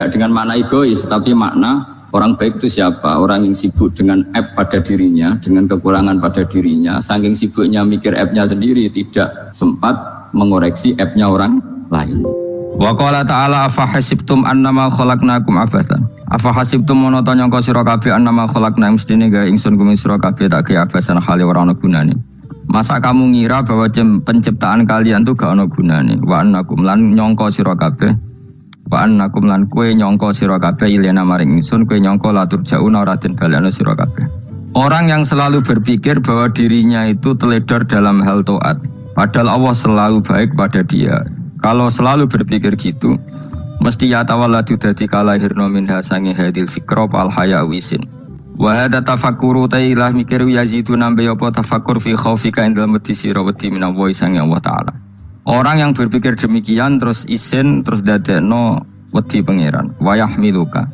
dengan makna egois, tapi makna orang baik itu siapa? Orang yang sibuk dengan app pada dirinya, dengan kekurangan pada dirinya, saking sibuknya mikir app-nya sendiri, tidak sempat mengoreksi app-nya orang lain. Wa qala ta'ala afa hasibtum annama khalaqnakum abathan. Afa hasibtum monoto nyangka sira kabeh annama khalaqna mestine gawe ingsun kuwi sira kabeh tak kaya abasan hale ora ana gunane. Masa kamu ngira bahwa penciptaan kalian tuh gak ana gunane? Wa annakum lan nyangka sira kabeh wa annakum lan kowe nyangka sira kabeh ilena maring ingsun kowe nyangka latur jauna ora den balekno sira kabeh. Orang yang selalu berpikir bahwa dirinya itu teledor dalam hal taat, padahal Allah selalu baik pada dia. Kalau selalu berpikir gitu, mesti ya tawalladu dadi kalahirna minha sange hadil fikra fal haya wisin. Wa hadza tafakkuru tailah mikir yazidu nambe apa tafakkur fi khaufika indal mati sira wedi minallahi sange Allah taala. Orang yang berpikir demikian terus isin terus dadekno wedi pangeran. Wa yahmiluka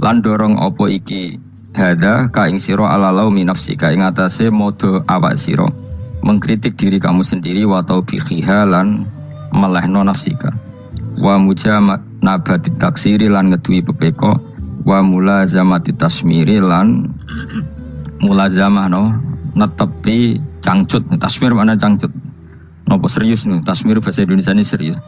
lan dorong apa iki hadza ka ing sira alalau min nafsika ing atase modo awak sira mengkritik diri kamu sendiri wa taubihiha lan melehno nafsika wa mujamat nabati taksiri lan ngeduwi pepeko wa mulazamati tasmiri lan mulazamah netepi cangcut. Tasmir mana cangcut nopo serius nih, tasmir bahasa Indonesia ini serius.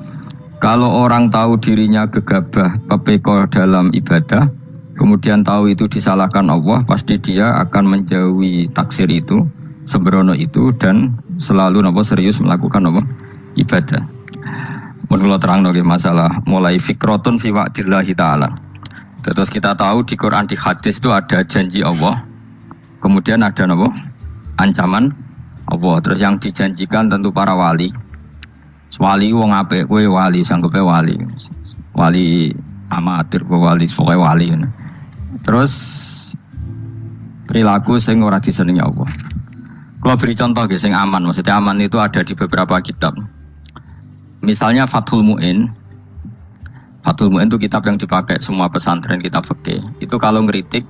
Kalau orang tahu dirinya gegabah pepeko dalam ibadah kemudian tahu itu disalahkan Allah, pasti dia akan menjauhi taksir itu, sembrono itu, dan selalu nopo serius melakukan nopo ibadah. Menurut terang nggih masalah mulai fikrotun fi wa'dillahi ta'ala. Terus kita tahu di Quran di hadis itu ada janji Allah, kemudian ada napa? Ancaman Allah. Terus yang dijanjikan tentu para wali. Wali wong apik, kowe wali sanggepe wali. Wali amatir kowe wali, pokoke wali. Terus perilaku sing ora disenengi Allah. Kalau beri contoh nggih sing aman, maksudnya aman itu ada di beberapa kitab. Misalnya Fathul Mu'in. Fathul Mu'in itu kitab yang dipakai semua pesantren kitab fikih. Itu kalau ngeritik,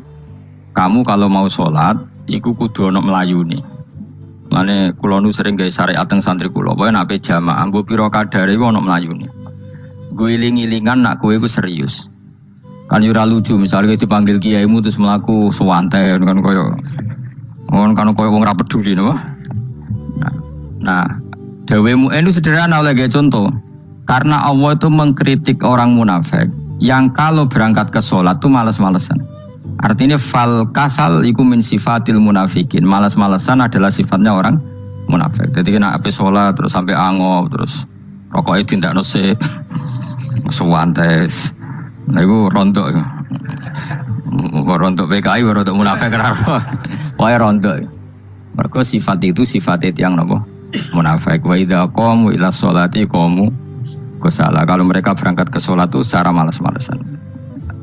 kamu kalau mau sholat, iku kudu ono melayuni. Mane kula nu sering gawe syariat teng santri kula, pokoke nek jamaah mbok pira kadare iku ono melayuni. Guling-ilingan nak kowe iku serius. Kan yo ora lucu misalnya dipanggil kiaimu terus mlaku suwantai kan koyo wong ora peduli napa. Nah, Dawe Mu'in itu sederhana oleh contoh. Karena Allah itu mengkritik orang munafik yang kalau berangkat ke sholat itu malas-malesan. Artinya fal kasal iku min sifatil munafikin. Malas-malesan adalah sifatnya orang munafik. Jadi kena api sholat terus sampai angop terus rokoknya tindak nose sewantes. Nah itu rontok. Rontok PKI, rontok munafik kenapa? Wah rontok. Mereka sifat itu sifat yang apa? Munafik. Wa idza qamu ila sholati qamu kusala. Kalau mereka berangkat ke sholat itu secara malas-malesan.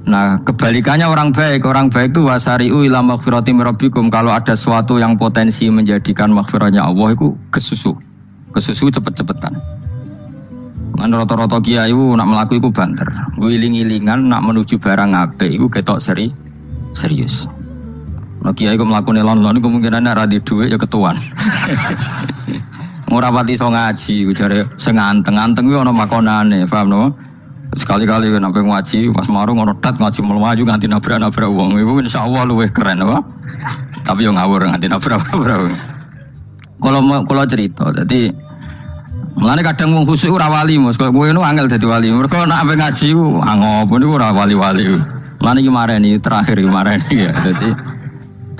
Nah, kebalikannya orang baik itu wasari'u ila maghfirati min rabbikum. Kalau ada sesuatu yang potensi menjadikan maghfirahnya Allah itu kesusu cepet-cepetan. Kan rata-rata kiai nak melaku iku banter. Wiling-ilingan nak menuju barang apik iku ketok serius. Nek kiai kok mlakune lon-lon kemungkinan nek ra di dhuwit ya ketuan. Ora pati iso ngaji, jare sing anteng-anteng kuwi ana makonane, paham no? Sekali-kali nek ngaji pas marung ana tat ngaji mlayu nganti nabrak-nabrak wong. Iku insyaallah luwih keren apa? Tapi yo ngawur nganti nabrak-nabrak. Kalau cerita, dadi mulane kadang wong khusuk ora wali, Mas. Kowe ngono angel dadi wali. Mergo nek ape ngaji ku angop niku ora wali-wali. Mulane iki mareni terakhir ya.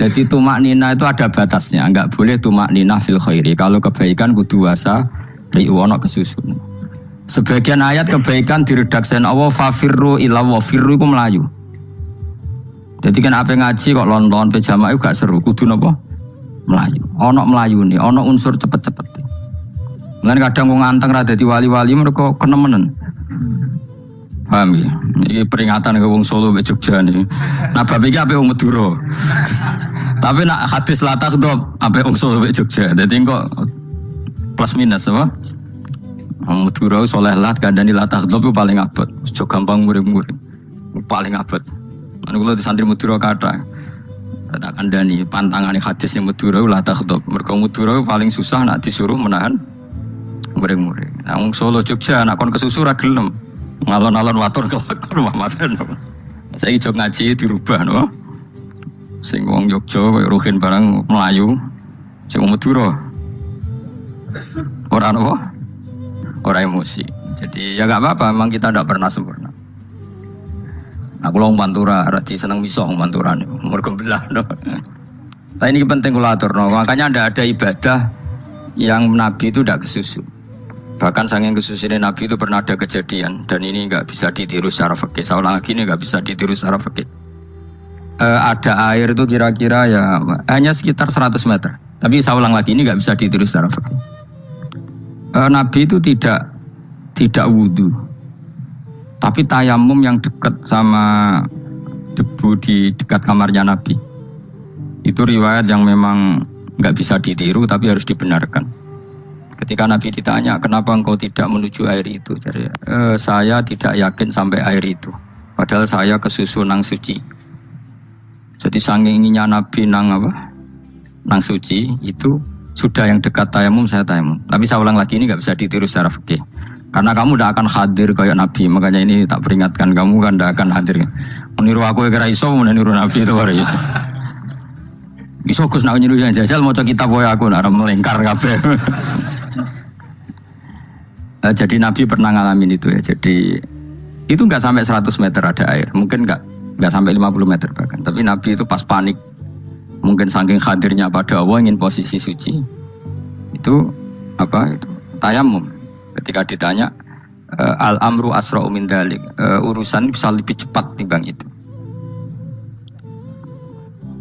Jadi tumak nina itu ada batasnya, enggak boleh tumak nina fil khairi. Kalau kebaikan kudu wasa riwono kesusun. Sebagian ayat kebaikan diredaksen Allah fafirru ila wa firru iku melayu. Jadi kan apa ngaji kok lon-lon pejama itu gak seru, kudu napa? Melayu. Ono melayune, ono unsur cepet-cepet. Mulane kadang wong anteng ra dadi wali-wali mereka kenemenen. Paham ya? Ini peringatan ke wong Solo ke Jogja nih. Nah bab iki ape wong Madura. Tapi nak hadis latah itu ape wong Solo ke Jogja. Jadi kok plus minus apa? Wong Madura soleh lat kandhani latah itu paling abot. Ojo gampang muring-muring. Paling abot. Lan kula di santri Madura kathah. Tak kandhani pantangane hadis yang Madura latah itu. Mergo Madura paling susah nak disuruh menahan muring-muring. Nah wong Solo Jogja nak kon kesusu ra gelem. Ngalon-alon watur kelakon Muhammad. Saya ijo ngaji dirubah no. Sing wong Yogya koyo Ruhin barang Melayu. Sing Madura. Ora apa? Ora emosi. Jadi ya enggak apa-apa, memang kita tidak pernah sempurna. Aku long Pantura, rada seneng miso wong Pantura niku. Mergo belah no. Nah ini penting kula aturno. Makanya ada ibadah yang Nabi itu tidak kesusu. Bahkan saking kesusunya Nabi itu pernah ada kejadian dan ini enggak bisa ditiru secara fikih. Saya ulang lagi ini enggak bisa ditiru secara fikih. Ada air itu kira-kira ya hanya sekitar 100 meter. Tapi saya ulang lagi ini enggak bisa ditiru secara fikih. Nabi itu tidak wudu. Tapi tayamum yang dekat sama debu di dekat kamarnya Nabi. Itu riwayat yang memang nggak bisa ditiru tapi harus dibenarkan. Ketika Nabi ditanya kenapa engkau tidak menuju air itu, jadi saya tidak yakin sampai air itu. Padahal saya kesusu nang suci. Jadi saking inginnya Nabi nang suci itu sudah yang dekat tayamum saya tayamum. Tapi saya ulang lagi ini nggak bisa ditiru secara fikih. Karena kamu tidak akan hadir kayak Nabi. Makanya ini tak peringatkan kamu kan tidak akan hadir. Meniru aku kira iso, meniru Nabi itu baru iso. Iso Gus nak niru yang jajal maca kitab wae aku nak melingkar kabeh. Jadi Nabi pernah ngalamin itu ya. Jadi itu enggak sampai 100 meter ada air. Mungkin enggak sampai 50 meter bahkan. Tapi Nabi itu pas panik. Mungkin saking hadirnya pada Allah ingin posisi suci. Itu tayamum. Ketika ditanya al-amru asra'u min dzalik. Urusan bisa lebih cepat timbang itu.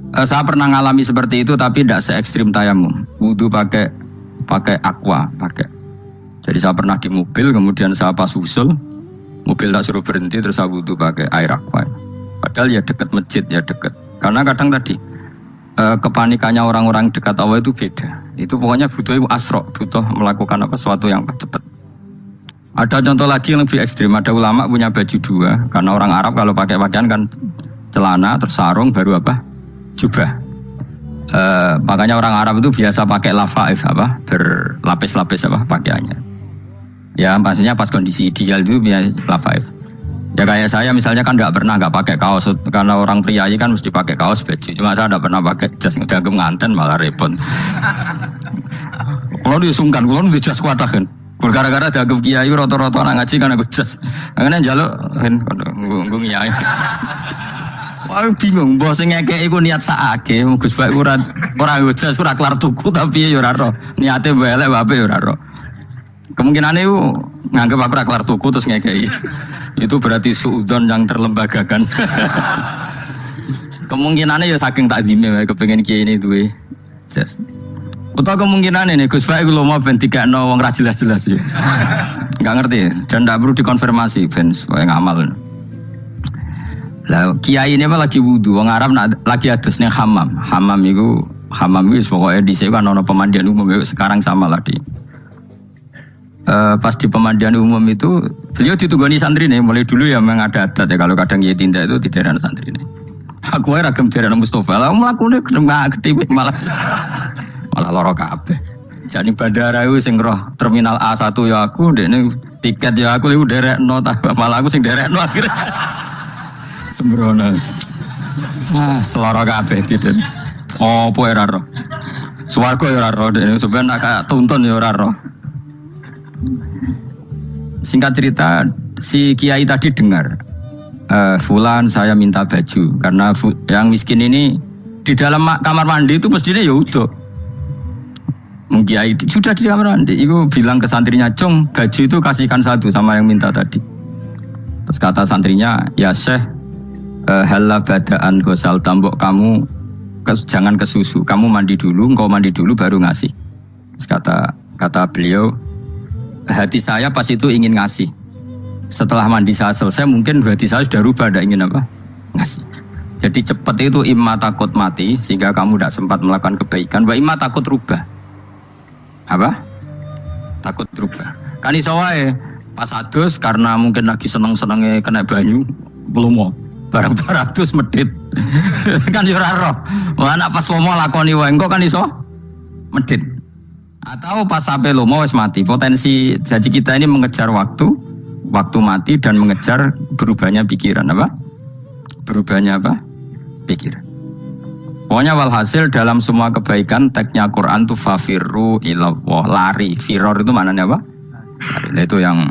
Saya pernah ngalami seperti itu tapi tidak se-ekstrim tayamum. Wudu pakai aqua, Jadi saya pernah di mobil, kemudian saya pas usul, mobil tak suruh berhenti, terus saya wudu pakai air aqua. Padahal ya dekat masjid, ya dekat. Karena kadang tadi kepanikannya orang-orang dekat Allah itu beda. Itu pokoknya butuh asro, butuh melakukan sesuatu yang cepat. Ada contoh lagi yang lebih ekstrim. Ada ulama punya baju dua, karena orang Arab kalau pakai pakaian kan celana, terus sarung, baru jubah. Makanya orang Arab itu biasa pakai lafaif berlapis-lapis pakaiannya. Ya pastinya pas kondisi ideal itu biasa lafaif. Ya kayak saya misalnya kan nggak pakai kaos karena orang priayi kan mesti pakai kaos baju. Cuma saya nggak pernah pakai jas ngedagem nganten malah repot. Kalau disungkan, kalau di jas kuatakan. Gara-gara dagem kiai rata-rata anak ngaji kan aku jas. Akhirnya jaluk nggung kiai. Wah bingung, bos ngekek iku niat sakake, Gus Baik ora jas ora kelar tuku tapi ya ora ro. Niate elek wae ya ora ro. Kemungkinane iku nganggep aku ora kelar tuku terus ngekeki. Itu berarti suudzon yang terlembagakan. Kemungkinane ya saking takdime wae kepengin kiai ini duwe jas. Utawa kemungkinane nih Gus Baik lu mau ben dikakno wong ra jelas-jelas ya. Enggak ngerti dan ndak perlu dikonfirmasi ben supaya ngamal. Lah kiai ini mah lagi wudu, wong Arab lagi adus ning hammam. Hammam itu pokoknya di sini kan ono pemandian umum itu sekarang sama lah di. Pas di pemandian umum itu beliau ditunggoni santri nih, mulai dulu ya memang ada adat ya kalau kadang kiai tindak itu di daerah santri nih. Aku era gem daerah Mustafa, lah mlakune gede malah loro kabeh. Jadi bandara itu sing roh terminal A1 ya aku, dekne tiket ya aku iku derekno malah aku sing derekno akhirnya. Sembrono. Seloro kabeh tidak. Apa ora ro. Swarga ya ora ro, sampeyan nak kayak tuntun ya ora ro. Singkat cerita, si kiai tadi dengar fulan saya minta baju karena yang miskin ini di dalam kamar mandi itu mestinya ya udah. Kiai sudah di kamar mandi, ibu bilang ke santrinya, "Cung, baju itu kasihkan satu sama yang minta tadi." Terus kata santrinya, "Ya Syekh, halla badaan gosal tambok kamu jangan kesusu, kamu mandi dulu, engkau mandi dulu baru ngasih." Terus kata beliau, hati saya pas itu ingin ngasih. Setelah mandi saya selesai mungkin hati saya sudah rubah, tidak ingin ngasih. Jadi cepat itu imma takut mati sehingga kamu tidak sempat melakukan kebaikan, wa imma takut rubah. Takut rubah. Kan iso wae pas adus karena mungkin lagi seneng-senenge kena banyu belum mau. Barang-barang terus medit. Kan yo ora roh. Wah nek pas lomo lakoni wae engko kan iso medit. Atau pas sampai lomo wis mati. Potensi jadi kita ini mengejar waktu waktu mati dan mengejar berubahnya pikiran apa? Berubahnya apa? Pikiran. Pokoknya walhasil dalam semua kebaikan teksnya Quran tuh fafirru ilallah, lari. Firor itu maknanya apa? Lari. Itu yang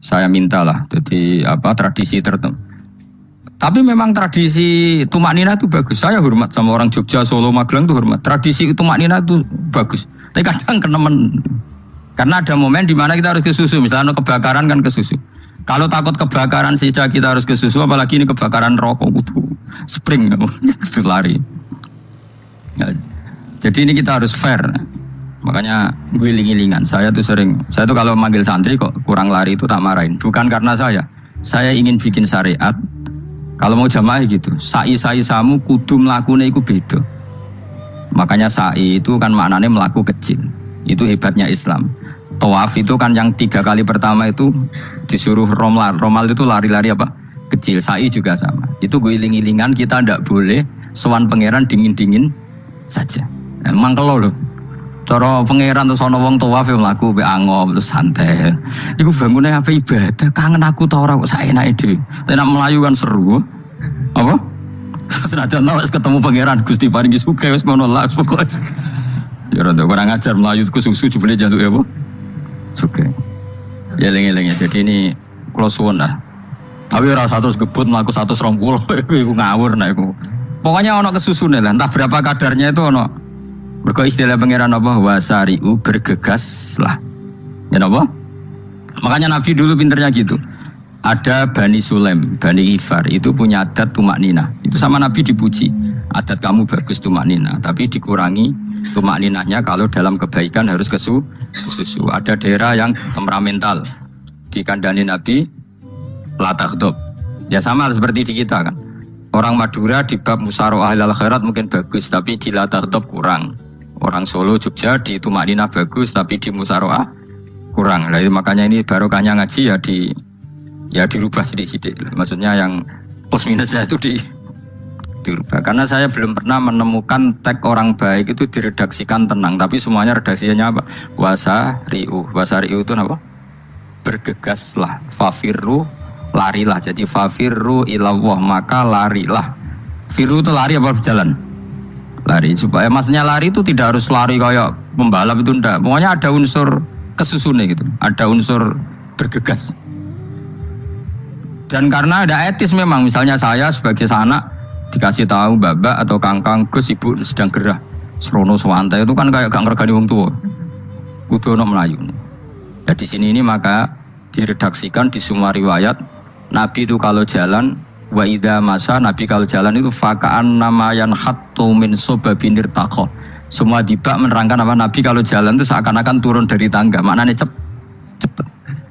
saya minta lah. Jadi apa tradisi tertentu. Tapi memang tradisi tumak nina itu bagus. Saya hormat sama orang Jogja, Solo, Magelang itu hormat. Tradisi tumak nina itu bagus. Tapi kadang kenemen. Karena ada momen di mana kita harus ke susu. Misalnya kebakaran kan ke susu. Kalau takut kebakaran saja kita harus ke susu. Apalagi ini kebakaran rokok itu spring itu lari. Ya, jadi ini kita harus fair. Makanya giling-gilingan. Saya tuh kalau manggil santri kok kurang lari itu tak marahin. Bukan karena saya ingin bikin syariat. Kalau mau jamaah gitu, sa'i samu kudu mlakune iku beda. Makanya sa'i itu kan maknanya melaku kecil. Itu hebatnya Islam. Tawaf itu kan yang 3 kali pertama itu disuruh romal itu lari-lari apa? Kecil. Sa'i juga sama. Itu giling-gilingan kita ndak boleh sowan pangeran dingin-dingin saja. Emang kalau loh. Cara pangeran terus ana wong tawaf ya mlaku mbek angop terus santai. Iku bangune apa ibadah? Kangen aku ta ora kok saenake dhewe. Nek melayu kan seru. Apa? Senajan wis ketemu pangeran Gusti paringi sugih wis ngono lah pokoke. Ya rada kurang ajar melayu ku susu jebule jantuke apa? Sugih. Ya eling-eling jadi ini kula suwun lah. Tapi ora 100 gebut mlaku 120 iku ngawur nek iku. Pokoknya ana kesusune lah, entah berapa kadarnya itu ana. Mergo istilah pangeran apa wasari'u bergegas lah. Ya apa? Makanya Nabi dulu pinternya gitu. Ada Bani Sulaim, Bani Ghifar itu punya adat tumak nina. Itu sama Nabi dipuji. Adat kamu bagus tumak nina, tapi dikurangi tumak ninahnya kalau dalam kebaikan harus ke susu. Ada daerah yang temperamental. Dikandani Nabi la taghdab. Ya sama seperti di kita kan. Orang Madura di bab musyawarah ahlul khairat mungkin bagus, tapi di la taghdab kurang. Orang Solo, Jogja di tumak nina bagus, tapi di musyawarah kurang. Nah, makanya ini barokahnya ngaji ya dirubah sidik-sidik. Maksudnya yang plus minusnya itu dirubah. Karena saya belum pernah menemukan tag orang baik itu diredaksikan tenang, tapi semuanya redaksinya apa? Wasari'u itu apa? Bergegaslah, fafirru, larilah. Jadi fafirru ilallah, maka larilah. Firu itu lari apa berjalan? Lari, supaya maksudnya lari itu tidak harus lari kayak pembalap itu enggak. Pokoknya ada unsur kesusune gitu. Ada unsur bergegas. Dan karena ada etis memang, misalnya saya sebagai anak dikasih tahu babak atau kangkang Gus ibu sedang gerah serono sewantai itu kan kayak gak ngergani wong tua. Kudu ono Melayu. Nah di sini ini maka diredaksikan di semua riwayat Nabi itu kalau jalan wa idza masa, Nabi kalau jalan itu faka'an namayan khattu min sobabinir taqo. Semua dibak menerangkan apa Nabi kalau jalan itu seakan-akan turun dari tangga. Maknanya cepet.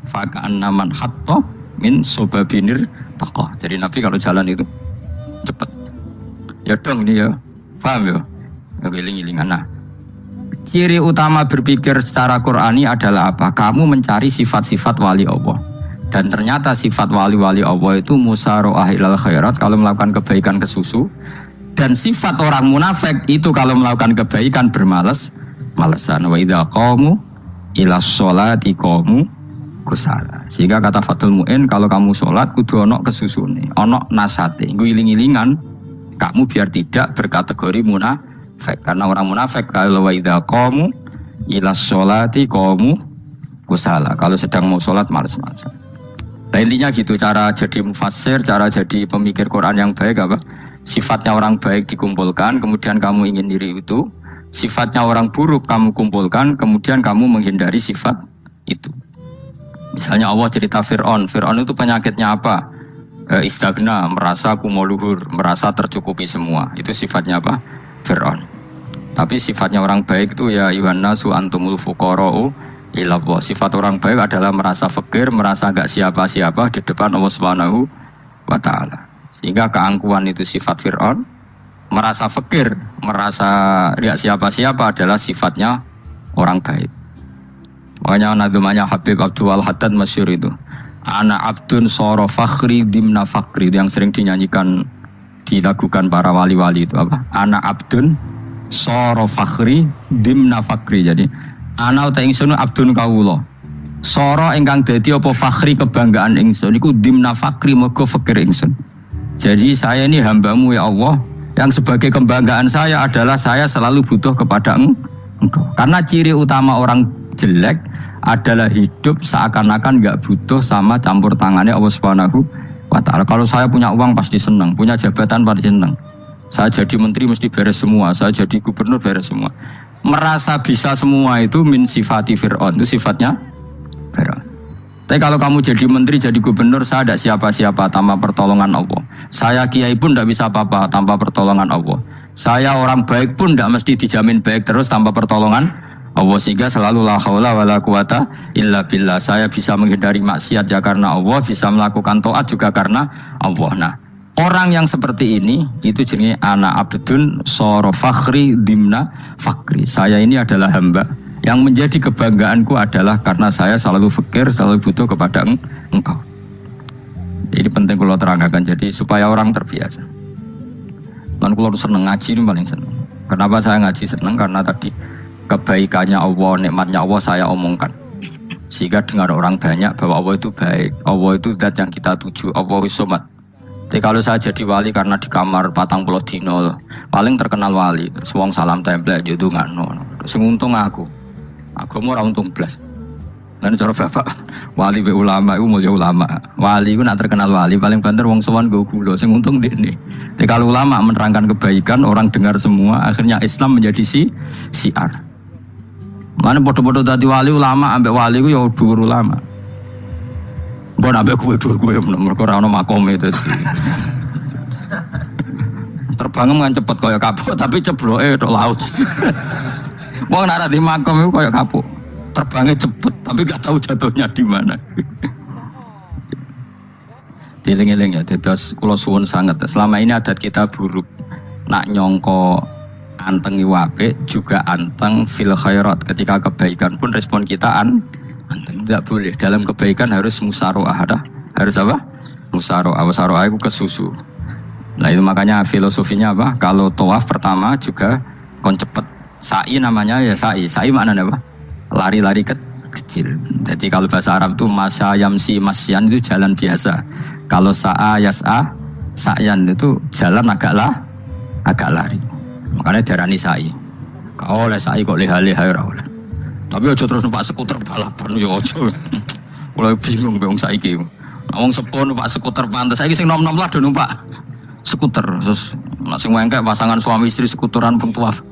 Faka'an naman khattu min sobabinir taqo. Jadi Nabi kalau jalan itu cepet. Ya dong ini ya. Paham ya? Ngiling-ngilingan. Nah, ciri utama berpikir secara Qur'ani adalah apa? Kamu mencari sifat-sifat wali Allah. Dan ternyata sifat wali-wali Allah itu musyaroah ilal khairat, kalau melakukan kebaikan ke susu. Dan sifat orang munafik itu kalau melakukan kebaikan bermales-malesan. Wa idza qamu ila sholati qamu kusala. Sehingga kata Fathul Mu'in, kalau kamu sholat kudu ono kesusune, ono nasate, ngiling-ngilingan kamu biar tidak berkategori munafik. Karena orang munafik kalau wa idza qamu ila sholati qamu kusala. Kalau sedang mau sholat males-malesan. Nah intinya gitu, cara jadi mufassir, cara jadi pemikir Quran yang baik apa? Sifatnya orang baik dikumpulkan, kemudian kamu ingin diri itu. Sifatnya orang buruk kamu kumpulkan, kemudian kamu menghindari sifat itu. Misalnya Allah cerita Fir'aun. Fir'aun itu penyakitnya apa? Istagna, merasa kumoluhur, merasa tercukupi semua. Itu sifatnya apa? Fir'aun. Tapi sifatnya orang baik itu ya Yuhannasu antumul fuqara'u ilallah. Sifat orang baik adalah merasa fakir, merasa gak siapa-siapa di depan Allah Subhanahu wa ta'ala. Sehingga keangkuhan itu sifat Fir'aun. Merasa fakir, merasa gak siapa-siapa adalah sifatnya orang baik. Makanya nadumanya Habib Abdul Haddad masyhur itu. Ana abdun soro fakhri dimna fakri, yang sering dinyanyikan, dilakukan para wali-wali itu apa? Ana abdun soro fakhri dimna fakri. Jadi ana uta ingsun abdun kawula. Soro ingkang dadi apa fakhri kebanggaan ingsun iku dimna fakri mergo fakir ingsun. Jadi saya ini hambamu ya Allah, yang sebagai kebanggaan saya adalah saya selalu butuh kepada Engkau. Karena ciri utama orang jelek adalah hidup seakan-akan enggak butuh sama campur tangannya Allah Subhanahu wa ta'ala. Kalau saya punya uang pasti senang, punya jabatan pasti senang. Saya jadi menteri mesti beres semua, saya jadi gubernur beres semua. Merasa bisa semua itu min sifati Fir'aun, itu sifatnya Fir'aun. Tapi kalau kamu jadi menteri, jadi gubernur, saya tidak siapa-siapa tanpa pertolongan Allah. Saya kiai pun tidak bisa apa-apa tanpa pertolongan Allah. Saya orang baik pun tidak mesti dijamin baik terus tanpa pertolongan Allah. Sehingga selalu la haula wala quwata illa billah. Saya bisa menghindari maksiat ya karena Allah, bisa melakukan taat juga karena Allah. Nah, orang yang seperti ini itu jenis ana abdun soro fakhri dimna fakri. Saya ini adalah hamba yang menjadi kebanggaanku adalah karena saya selalu fakir, selalu butuh kepada Engkau. Ini penting kalau terangkan, jadi supaya orang terbiasa. Dan kalau seneng ngaji ini paling seneng. Kenapa saya ngaji seneng? Karena tadi kebaikannya Allah, nikmatnya Allah saya omongkan. Sehingga dengar orang banyak bahwa Allah itu baik, Allah itu zat yang kita tuju, Allah Somad. Jadi kalau saya jadi wali karena di kamar 40 dino, paling terkenal wali, wong salam template itu nggak no. Senguntung aku mau ora untung blas. Lan cara bapak wali be ulama iku mulya ulama. Wali iku nak terkenal wali paling banter wong sowan nggo gula sing untung dekne. Tapi kalau ulama menerangkan kebaikan orang dengar semua, akhirnya Islam menjadi siar. Mana bodoh-bodoh tadi wali ulama ambek wali iku ya dhuwur ulama. Mbok ambek dhuwur kowe mergo ora ono makome itu. Terbang kan cepet kaya kapuk tapi cebloke tok laut. Wong nek ora di makom iku kaya kapuk. Terbangnya cepet tapi gak tahu jatuhnya di mana. Dieling-eling ya, terus kula suwun sangat. Selama ini adat kita buruk. Nak nyongko anteng iwape juga anteng fil khairat. Ketika kebaikan pun respon kita anteng. Tidak boleh. Dalam kebaikan harus musaroah. Harus apa? Musaroah. Musaroah itu kesusu. Nah itu makanya filosofinya apa? Kalau tawaf pertama juga kon cepet. Sa'i namanya ya sa'i. Sa'i maknanya apa? Lari-lari kecil. Jadi kalau bahasa Arab itu masa yamsi masyan itu jalan biasa. Kalau sa'a yas'a sa'yan itu jalan agak lari. Makanya darani sa'i. Kau oleh sa'i kok leha-leha ora oleh. Tapi aja terus numpak skuter balapan yo aja. Mulai bingung wong saiki. Wong sepuh numpak skuter pantes. Saiki sing nom-nom lah do numpak skuter. Terus sing wengkek pasangan suami istri skuteran pun tuaf.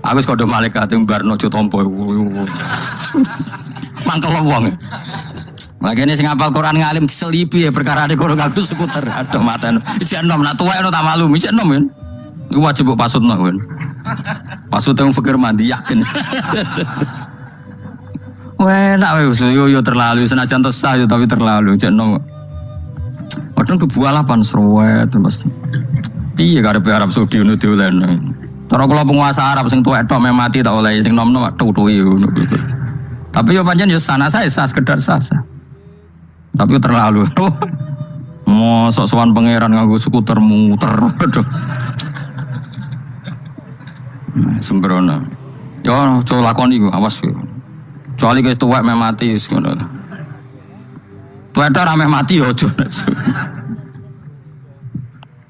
Aku wis kodho malaikat mbarno aja tampa. Mantol wong. Makane sing hafal Quran ngalim diselipi ya perkara nek kono kanggo skuter. Aduh maten. Ijek enom nak tuwek tak malu. Ijek enom kan. Iku wajib mbok pasutno kan. Pasute wong fikir mandi yakin. Wah, nak wis yo terlalu senajan sah yo tapi terlalu ijek enom. Padahal kebualapan serwet mesti. Piye karepe Arab Saudi ngono diolehno. Cara kula penguasa Arab sing tuwek tok mati tak oleh sing nom-nom tutuki ngono. Tapi yo pancen yo sana saya sekedar sasa. Tapi terlalu. Mosok sowan pangeran nganggo skuter muter. Aduh. Sembrono. Yo aja lakoni iku, awas yo. Kecuali wis tuwek mati wis ngono. Tuwek ora mati yo aja.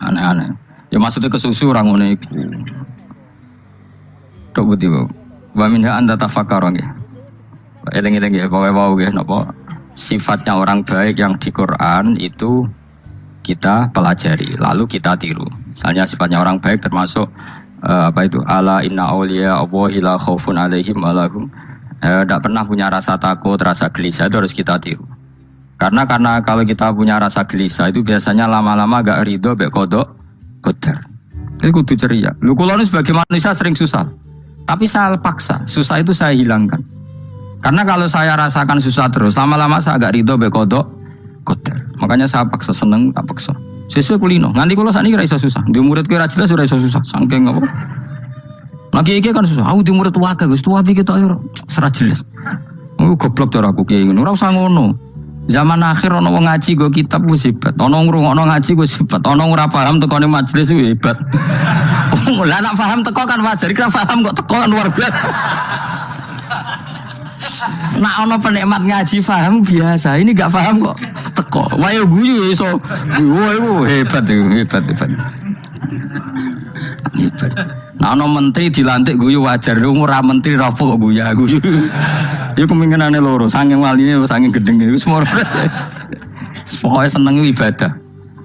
Aneh-aneh. Ya maksudnya kesusu orang ngono iku. Tok budi wae. Wa minha anta tafakkar nggih. Eling-eling nggih pokoke wae nggih napa sifatnya orang baik yang di Quran itu kita pelajari lalu kita tiru. Misalnya sifatnya orang baik termasuk apa itu ala inna auliya Allahi la khaufun alaihim wa lahum tidak pernah punya rasa takut, rasa gelisah itu harus kita tiru. Karena kalau kita punya rasa gelisah itu biasanya lama-lama agak ridho mek kodok qadar. Itu kudu ceria. Lu kula nu sebagai manusia sering susah. Tapi saya paksa, susah itu saya hilangkan. Karena kalau saya rasakan susah terus, lama-lama saya agak ridho mek kodok qadar. Makanya saya paksa seneng, tak paksa. Sesuai kulino. Nganti kula sakniki ora iso susah. Di muridku ora jelas ora iso susah. Saking apa? Lagi iki kan susah. Aku di murid wae Gus, tuwa iki tok ora jelas. Oh goblok cara aku kiai ngono. Ora usah ngono. Zaman akhir ana wong ngaji go kitab wis hebat. Ana ngrungokno ngaji wis hebat. Ana ora paham tekone majelis wis hebat. Lah nek paham teko kan wajar, kira paham kok teko luar biasa. Nak ono penikmat ngaji paham biasa, ini gak paham kok teko. Wayo guyu iso. Guyu hebat. Nah, ono menteri dilantik guyu wajar, ora menteri rapo kok guyu. Iku kemungkinane loro, saking waline saking gedeng iku semua. Pokoke seneng ibadah.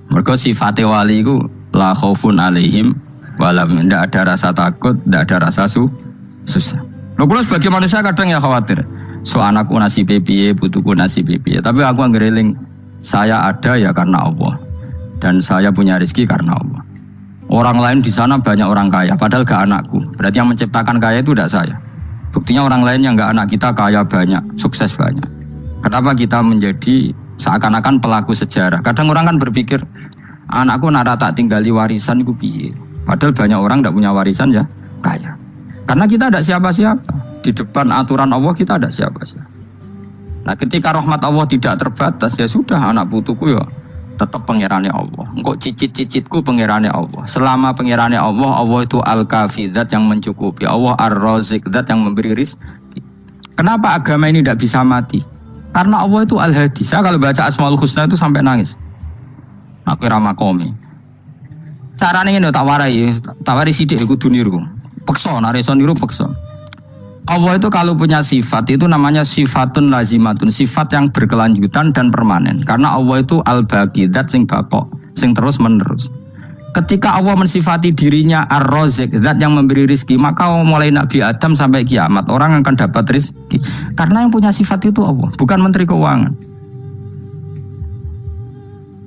Mergo sifate wali iku la khaufun alaihim walam, ndak ada rasa takut, ndak ada rasa susah. Lho kula sebagai manusia kadang ya khawatir. So anakku nasibe piye, putuku nasibe piye. Tapi aku anggereling saya ada ya karena Allah. Dan saya punya rezeki karena Allah. Orang lain di sana banyak orang kaya, padahal gak anakku. Berarti yang menciptakan kaya itu tidak saya. Buktinya orang lain yang gak anak kita kaya banyak, sukses banyak. Kenapa kita menjadi seakan-akan pelaku sejarah? Kadang orang kan berpikir, anakku nara tak tinggali warisan itu piye. Padahal banyak orang tidak punya warisan ya kaya. Karena kita ada siapa-siapa. Di depan aturan Allah kita ada siapa-siapa. Nah ketika rahmat Allah tidak terbatas, ya sudah anak putuku ya tetap pengirannya Allah. Engkau cicit-cicitku pengirannya Allah. Selama pengirannya Allah, Allah itu al-kafi, zat yang mencukupi. Allah ar-razik, zat yang memberi rizki. Kenapa agama ini tidak bisa mati? Karena Allah itu al-hadi. Saya kalau baca Asmaul Husna itu sampai nangis. Aku ramakomi. Caranya ini tak warai sidik kudu niru. Peksa, nareson niru peksa. Allah itu kalau punya sifat itu namanya sifatun lazimatun, sifat yang berkelanjutan dan permanen. Karena Allah itu al-baqi, zat sing baqo, sing terus menerus. Ketika Allah mensifati dirinya ar-razik, zat yang memberi rizki, maka mulai Nabi Adam sampai kiamat orang akan dapat rizki. Karena yang punya sifat itu Allah, bukan Menteri Keuangan.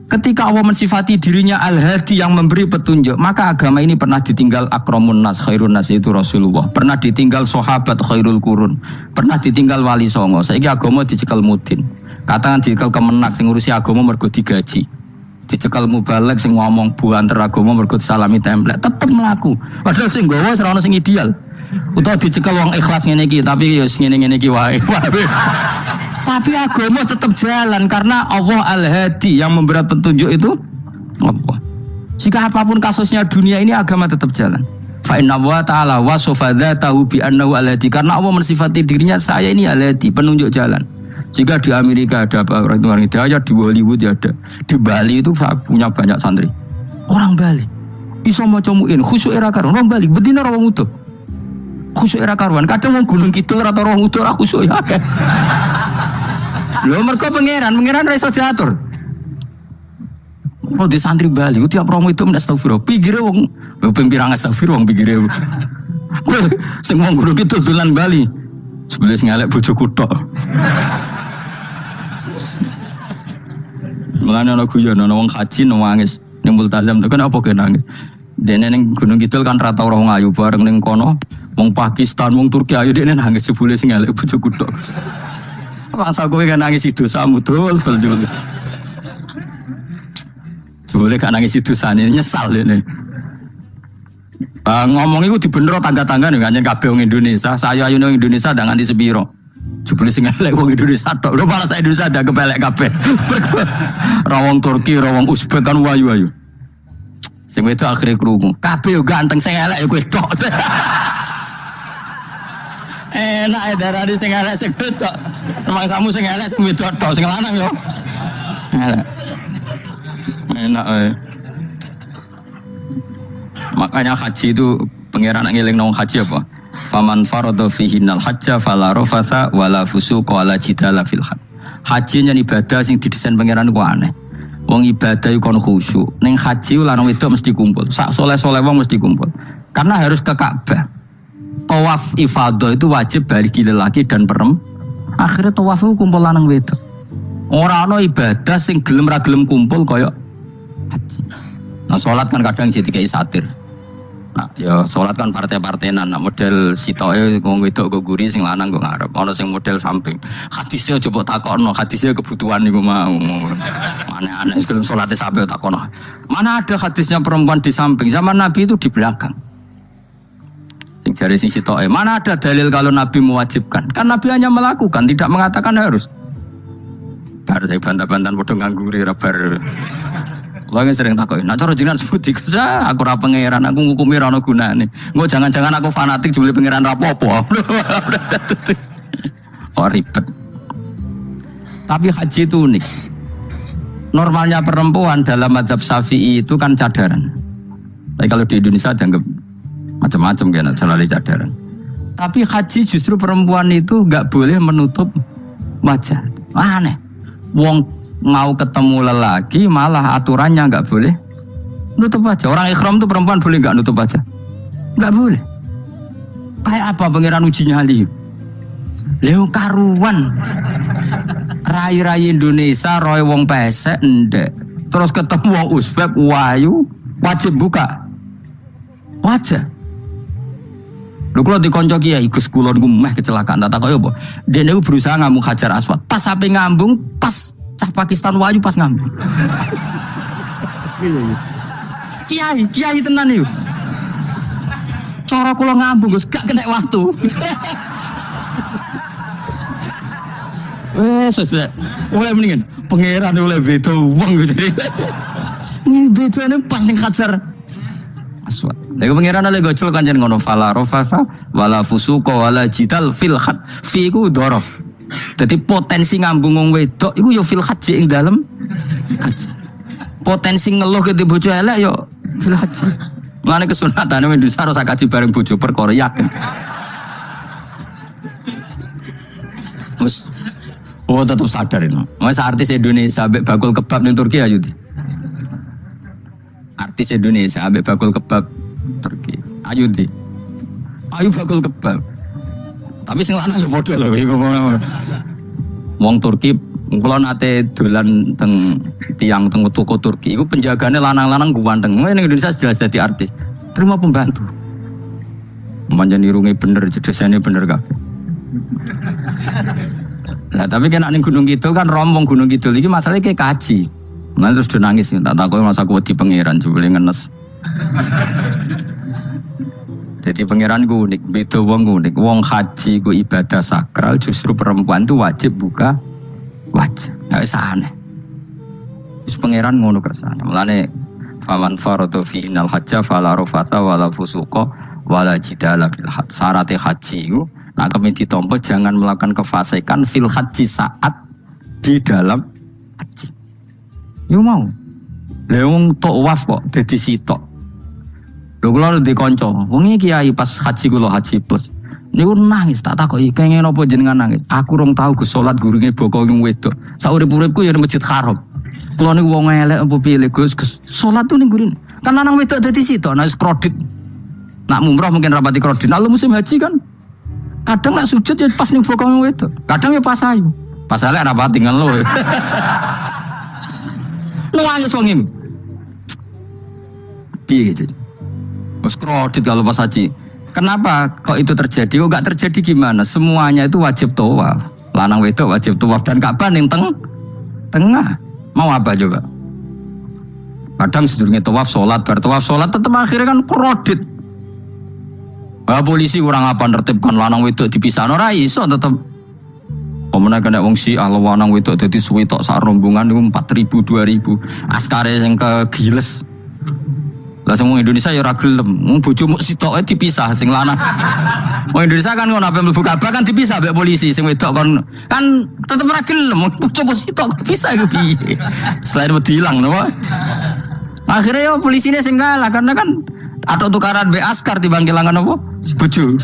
Ketika Allah mensifati dirinya al-hadi yang memberi petunjuk, maka agama ini pernah ditinggal akramun nas, khairun nas itu Rasulullah. Pernah ditinggal sahabat khairul qurun. Pernah ditinggal wali songo. Saiki agama dicekel mudin. Katakan dicekel kemenak sing ngurusi agama mergo digaji. Dicekel mubalek sing ngomong buanter agama mergo salami template. Tetep mlaku. Padahal sing nggawa ora ono sing ideal. Utawa dicekel wong ikhlas ngene iki, tapi ya ngene-ngene iki wae. Tapi agama tetap jalan karena Allah al-hadi yang memberi petunjuk itu Allah. Jika apapun kasusnya dunia ini agama tetap jalan. Fa inna wa ta'ala wasafa dzatahu bi annahu al-hadi, karena Allah mensifati dirinya saya ini al-hadi, penunjuk jalan. Jika di Amerika ada orang hidayah, di Hollywood ada, di Bali itu punya banyak santri. Orang Bali iso maca muin khusyuk era karuan, orang Bali bedina ora wong utuh. Khusyuk era karuan, kadang wong Gunung Kidul ora ora wong utuh ora khusyuk ya. Lho mergo pangeran ra iso diatur. Oh di santri Bali tiap romo itu mendak astagfirullah. Pikire wong ping pirang astagfirullah wong pikire. Sing wong guru gitu dolan Bali. Sebelum ngalek bojoku tok. Mulane ana guyon ana wong haji nangis ning multazam kan apa ge nangis. Dene ning Gunung Kidul kan rata ora wong ayu bareng ning kono wong Pakistan wong Turki ayu dene nangis sebule sing ngalek bojoku tok. Masa gue kan nangis itu sama betul juga. Sebenarnya kan nangis itu sana nyesal ini. Ngomong itu di bener tangga-tangga nih kan yang kabeh wong Indonesia. Saya ayu nang Indonesia dah nganti sepiro. Jebule sing elek wong Indonesia tok. Lho malah saya Indonesia dah kepelek kabeh. Rawong Turki, rawong Uzbek kan wayu-wayu. Sing itu akhirnya krungu. Kabeh yo ganteng sing elek kowe tok. Enak ya darani sing elek sing wedok. Rumah kamu sing elek sing wedok tok sing lanang yo. Enak Makanya haji itu pangeran ngeling nang haji apa? Faman farada fihinnal hajja fala rafatha wala fusuqa wala jidala fil hajj. Haji yen ibadah sing didesain pangeran ku aneh. Wong ibadah iku kon khusyuk. Ning haji lanang wedok mesti kumpul. Sak soleh-soleh wong mesti kumpul. Karena harus ke Ka'bah. Tawaf ifadah itu wajib bagi lelaki dan perempuan. Akhirnya tawaf itu kumpul lanang wedok. Ora ana ibadah sing gelem ra gelem kumpul kaya haji. Nah salat kan kadang jadi kayak satir. Nah ya salat kan partai-partainan. Nah model sitoke wong wedok go guri sing lanang go ngarep. Ana sing model samping. Hadise coba takokno, hadise kebutuhan niku mau. Aneh-aneh sebelum salate sampe takokno. Mana ada hadisnya perempuan di samping? Zaman Nabi itu di belakang. Jari sing sitoke, mana ada dalil kalau Nabi mewajibkan? Kan Nabi hanya melakukan, tidak mengatakan harus. Bar saya bantah-bantahan padha ngangguri ra bar. Lagi sering takoki, "Nah cara jenengan sebuti kerja, aku ora pangeran, aku ngukumi ra ono gunane." Engko jangan-jangan aku fanatik jebule pangeran ra apa-apa. kok ribet. Tapi haji itu unik. Normalnya perempuan dalam mazhab Syafi'i itu kan cadaran. Tapi kalau di Indonesia dianggap macam-macam kan, selalu cadaran. Tapi haji justru perempuan itu nggak boleh menutup wajah. Aneh. Wong mau ketemu lelaki malah aturannya nggak boleh nutup wajah. Orang ikhram tuh perempuan boleh nggak nutup wajah? Nggak boleh. Kayak apa pangeran uji nyali? Leo karuan. Rai-rai Indonesia roy wong pesek ndek. Terus ketemu wong Uzbek wayu wajib buka wajah. Lho kula dikonco kiai Gus kula niku meh kecelakaan tak takoki apa. Dene niku berusaha ngambung Hajar Aswad. Pas sampe ngambung pas cah Pakistan wayu pas ngambung. Kiai tenan iki. Cara kula ngambung Gus gak kena waktu. Sesuai. Oleh mendingan pangeran oleh beda wong gitu. Ini bedane pas ning Hajar Aswad. Lha pangeran oleh gojol kanjen ngono fala rafasa wala fusuqa wala jidal fil khat. Fi ku dhorof. Dadi potensi ngambung wong wedok iku ya fil haji ing dalem haji. Potensi ngeluh ke bojo elek ya fil haji. Mane kesunatan wong Indonesia ora kaji bareng bojo perkara yakin. Wes tetap sadar ini. Mas artis Indonesia ambek bakul kebab ning Turki ayo di. Artis Indonesia ambek bakul kebab Turki. Ayo di. Ayo bakul kebab. Tapi sing lanang ya padha lho iku. Wong Turki kula nate dolan teng tiang teng toko Turki iku penjagane lanang-lanang ganteng. Ning Indonesia jelas dadi artis. Terima pembantu. Manjan irunge bener, jedesane bener kabeh. Nah tapi kan ning Gunung Kidul kan rombong Gunung Kidul iki masalahnya kayak kaji. Nah terus dia nangis tak takoki masa aku wedi pangeran jebule ngenes. Jadi pangeran ku unik, beda wong unik. Wong haji ku ibadah sakral, justru perempuan itu wajib buka wajah. Enggak aneh. Terus pangeran ngono kersane. Mulane faman faradu fi innal hajja fala rafatha wala fusuqa wala jidala bil hajj. Syarat haji ku nah kami ditompo jangan melakukan kefasikan fil haji saat di dalam haji. Yo mau. Leung tawaf kok dadi sitok. Lho kula dikonco, wong iki kiai pas haji kula haji plus. Niku nangis tak takoki kenging napa jenengan nangis. Aku rong tau Gus salat gurunge boko wong wedok. Saurip-uripku ya Masjid Haram. Kula niku wong elek apa piye Gus salat tuh ning gurine. Kan lanang wedok dadi sitok nek kredit. Nak umroh mungkin rapati kredit. Lalu musim haji kan kadang nak sujud ya pas ning bokong wedok. Kadang ya pas ayu. Pas elek rapati ngeluh. Nangis wong iki. Piye jadi? Wes kredit kalau pas haji. Kenapa kok itu terjadi? Kok gak terjadi gimana? Semuanya itu wajib tawaf. Lanang wedok wajib tawaf dan Ka'bah ning tengah. Mau apa coba? Kadang sedurunge tawaf salat, bar tawaf salat tetep akhirnya kan kredit. Wah polisi kurang apa nertibkan lanang wedok dipisahno ora iso tetep. Pemene kena wong Syiah lanang wedok dadi suwi tok sak rombongan niku 4.000 2.000. Askare sing kegiles. Lah semua Indonesia ya ora gelem. Wong bojomu sitoke dipisah sing lanang. Wong Indonesia kan ngono ape mlebu Ka'bah kan dipisah mbek polisi sing wedok kan tetep ora gelem. Bojomu sitok dipisah iku piye? Selain wedi ilang lho. Akhirnya ya polisine sing kalah karena kan ada tukaran be askar timbang kelangan apa? Bojo.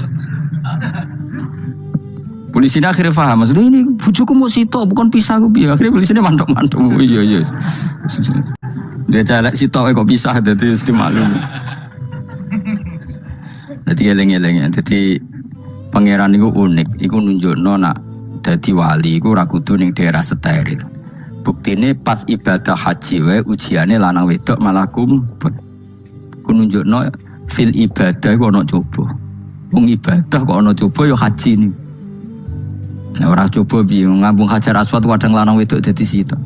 Polisine akhirnya paham maksudnya ini bojoku mau sitok bukan pisah ku piye. Akhirnya polisine mantuk-mantuk. Iya. Dia calek sitok kok pisah dadi mesti maklum. Dadi eling-eling. Dadi pangeran niku unik, iku nunjukno nak dadi wali iku ora kudu ning daerah steril. Buktine pas ibadah haji wae ujiane lanang wedok malah kumpul. Ku nunjukno fil ibadah iku ana coba. Wong ibadah kok ana coba ya haji ni. Nek ora coba piye ngambung Hajar Aswad kadang lanang wedok dadi sitok.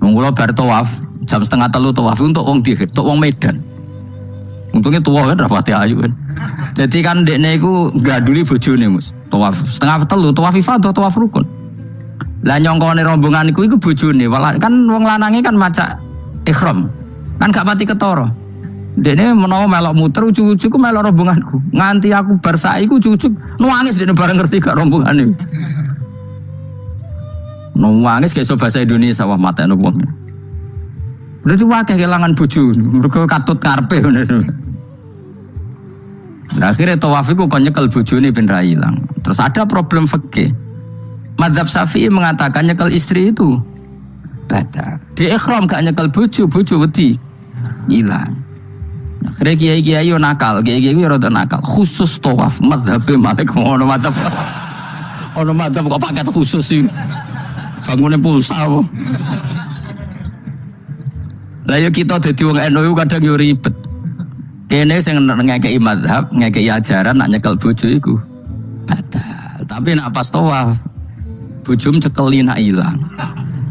Wong kula bar tawaf jam 2:30 tawaf untuk wong dihir, untuk wong Medan. Untungnya tua kan rapati ayu kan. Jadi kan dekne iku ganduli bojone Mus. Tawaf 2:30 tawaf ifadah tawaf rukun. Lah nyongkone rombongan iku bojone, kan wong lanange kan macak ihram. Kan gak pati ketara. Dekne menawa melok muter ujug-ujug melok rombonganku. Nganti aku bar saiki ujug-ujug nangis dekne bareng ngerti gak rombongan iki. Nangis kayak bahasa Indonesia wah matane wong. Berarti wae kelangan bojo, mergo katut karepe ngono. Nah, akhirnya tawaf iku kon nyekel bojone ben ra ilang. Terus ada problem fikih. Madzhab Syafi'i mengatakan nyekel istri itu batal. Di ihram gak nyekel bojo wedi ilang. Akhirnya kiai-kiai yo nakal, kiai-kiai yo rada nakal. Khusus tawaf madzhab Malik ngono madzhab. Ono madzhab kok paket khusus sih. Sangune pulsa kok. Lah yo kita dadi wong NU kadang yo ribet. Kene sing ngekeki mazhab, ngekeki ajaran nak nyekel bojo iku batal. Tapi nak pas tawaf bojom cekeli nak ilang.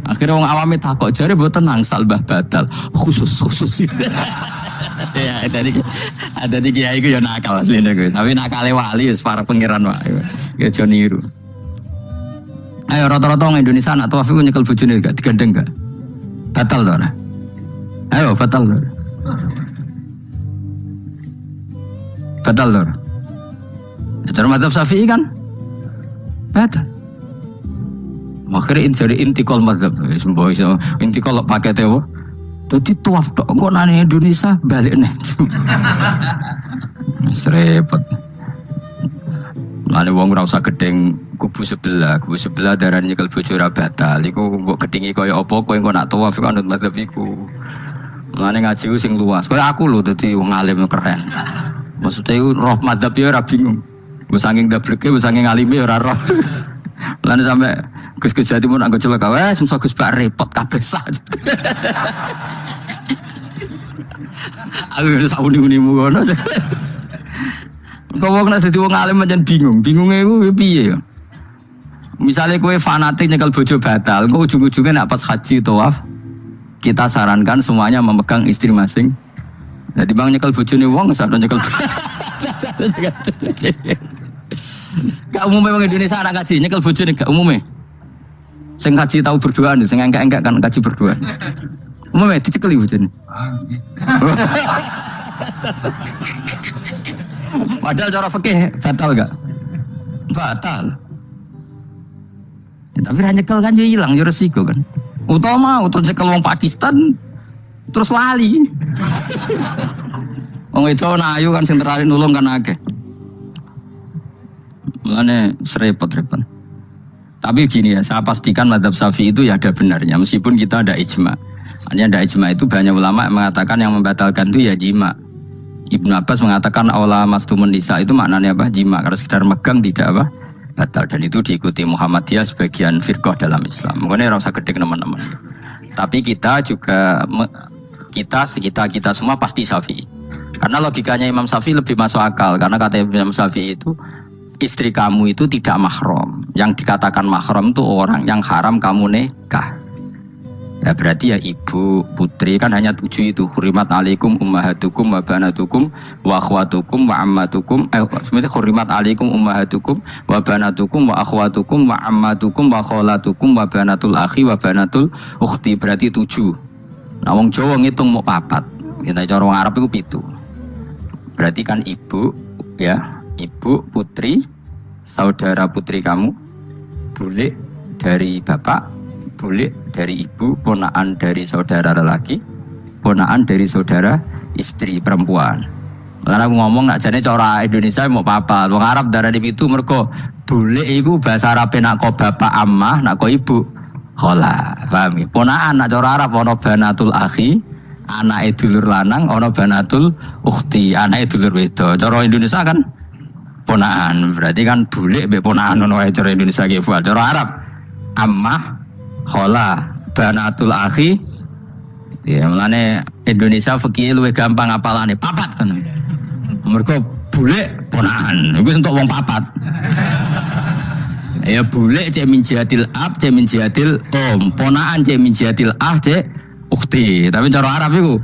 Akhirnya wong awame takok jare mboten angsal mbah batal. Khusus. Ya ada di kiai iku yo nakal asline kuwi. Tapi nakale wali wis para pangeran wae. Ya aja niru. Ayo rata-rata wong Indonesia nak tawaf iku nyekel bojone gak digandeng gak? Batal to ora? Ayo batal lho. Batal lho. Cara mazhab Syafi'i kan? Batal. Akhirnya dari intikal mazhab. Semboh iso intikal pakai tewo. Dadi tuaf tok kok nang Indonesia balik nih. Repot. Mane wong ora usah gedeng kubu sebelah darane nyekel bojo ora batal. Iku mbok gedingi kaya apa kowe engko nak tuaf kan mazhab iku. Mane ngaji sing luas. Kaya aku lho dadi wong alim keren. Maksudnya roh madzhab ya ora bingung. Wis saking dableke, wis saking alime ora roh. Lan sampe Gus Jati mun anggo celaka wes mesti Gus bak repot kabeh sak. Aku wis uni-unimu ngono. Kok wong nek dadi wong alim pancen bingung. Bingunge iku piye ya? Misale kowe fanatik nyekel bojo batal, kok ujung-ujunge nek pas haji tawaf kita sarankan semuanya memegang istri masing. Jadi bang nyekel bojone wong sadon nyekel. Gak umumnya orang Indonesia anak kaji nyekel bojone gak umumnya. Sing kaji tahu berduaan, sing enggak kan kaji berduaan. Umumnya dicekeli bojone. Padahal cara fikih batal gak? Batal. Ya, tapi nyekel kan yo hilang, yo resiko kan. Utama nyekel wong Pakistan terus lali. Wong itu ayu kan sing terakhir nulung kan akeh. Mulane repot-repot. Tapi gini ya, saya pastikan mazhab Syafi'i itu ya ada benarnya meskipun kita ada ijma. Hanya ada ijma itu banyak ulama yang mengatakan yang membatalkan itu ya jima. Ibnu Abbas mengatakan aula mastumun nisa itu maknanya apa? Jima. Karena sekedar megang tidak apa? Batal. Dan itu diikuti Muhammadiyah sebagian firqah dalam Islam. Mungkin rasa gede teman-teman. Tapi kita juga kita semua pasti Syafi'i. Karena logikanya Imam Syafi'i lebih masuk akal. Karena kata Imam Syafi'i itu istri kamu itu tidak mahram. Yang dikatakan mahram itu orang yang haram kamu nikah. Ya berarti ya ibu, putri kan hanya 7 itu. Hurimat alaikum ummahatukum wa banatukum wa akhwatukum wa ammatukum. Sebenarnya hurimat alaikum ummahatukum wa banatukum wa akhwatukum wa ammatukum wa kholatukum wa banatul akhi wa banatul ukhti. Berarti 7. Nah wong Jawa ngitung mau 4. Kita cara wong Arab itu 7. Berarti kan ibu, ya ibu, putri, saudara putri kamu, bule dari bapak, bule dari ibu, ponaan dari saudara lelaki, ponaan dari saudara istri perempuan. Karena aku ngomong nak jane cara Indonesia mau papa, wong Arab darah itu mergo bule iku bahasa Arab nak ko bapak ammah, nak ko ibu khola. Paham ya? Ponaan nak cara Arab ono banatul akhi, anake dulur lanang, ono banatul ukhti, anake dulur wedok. Cara Indonesia kan ponaan, berarti kan bule mbek ponaan ono wae cara Indonesia ki. Cara Arab ammah khola banatul akhi. Ya mulane Indonesia fikih luwih gampang apalane papat kan. Mergo bule ponaan. Iku entuk wong papat. Ya bule cek min jihadil ab, cek min jihadil om. Ponaan cek min jihadil ah, cek ukhti. Tapi cara Arab iku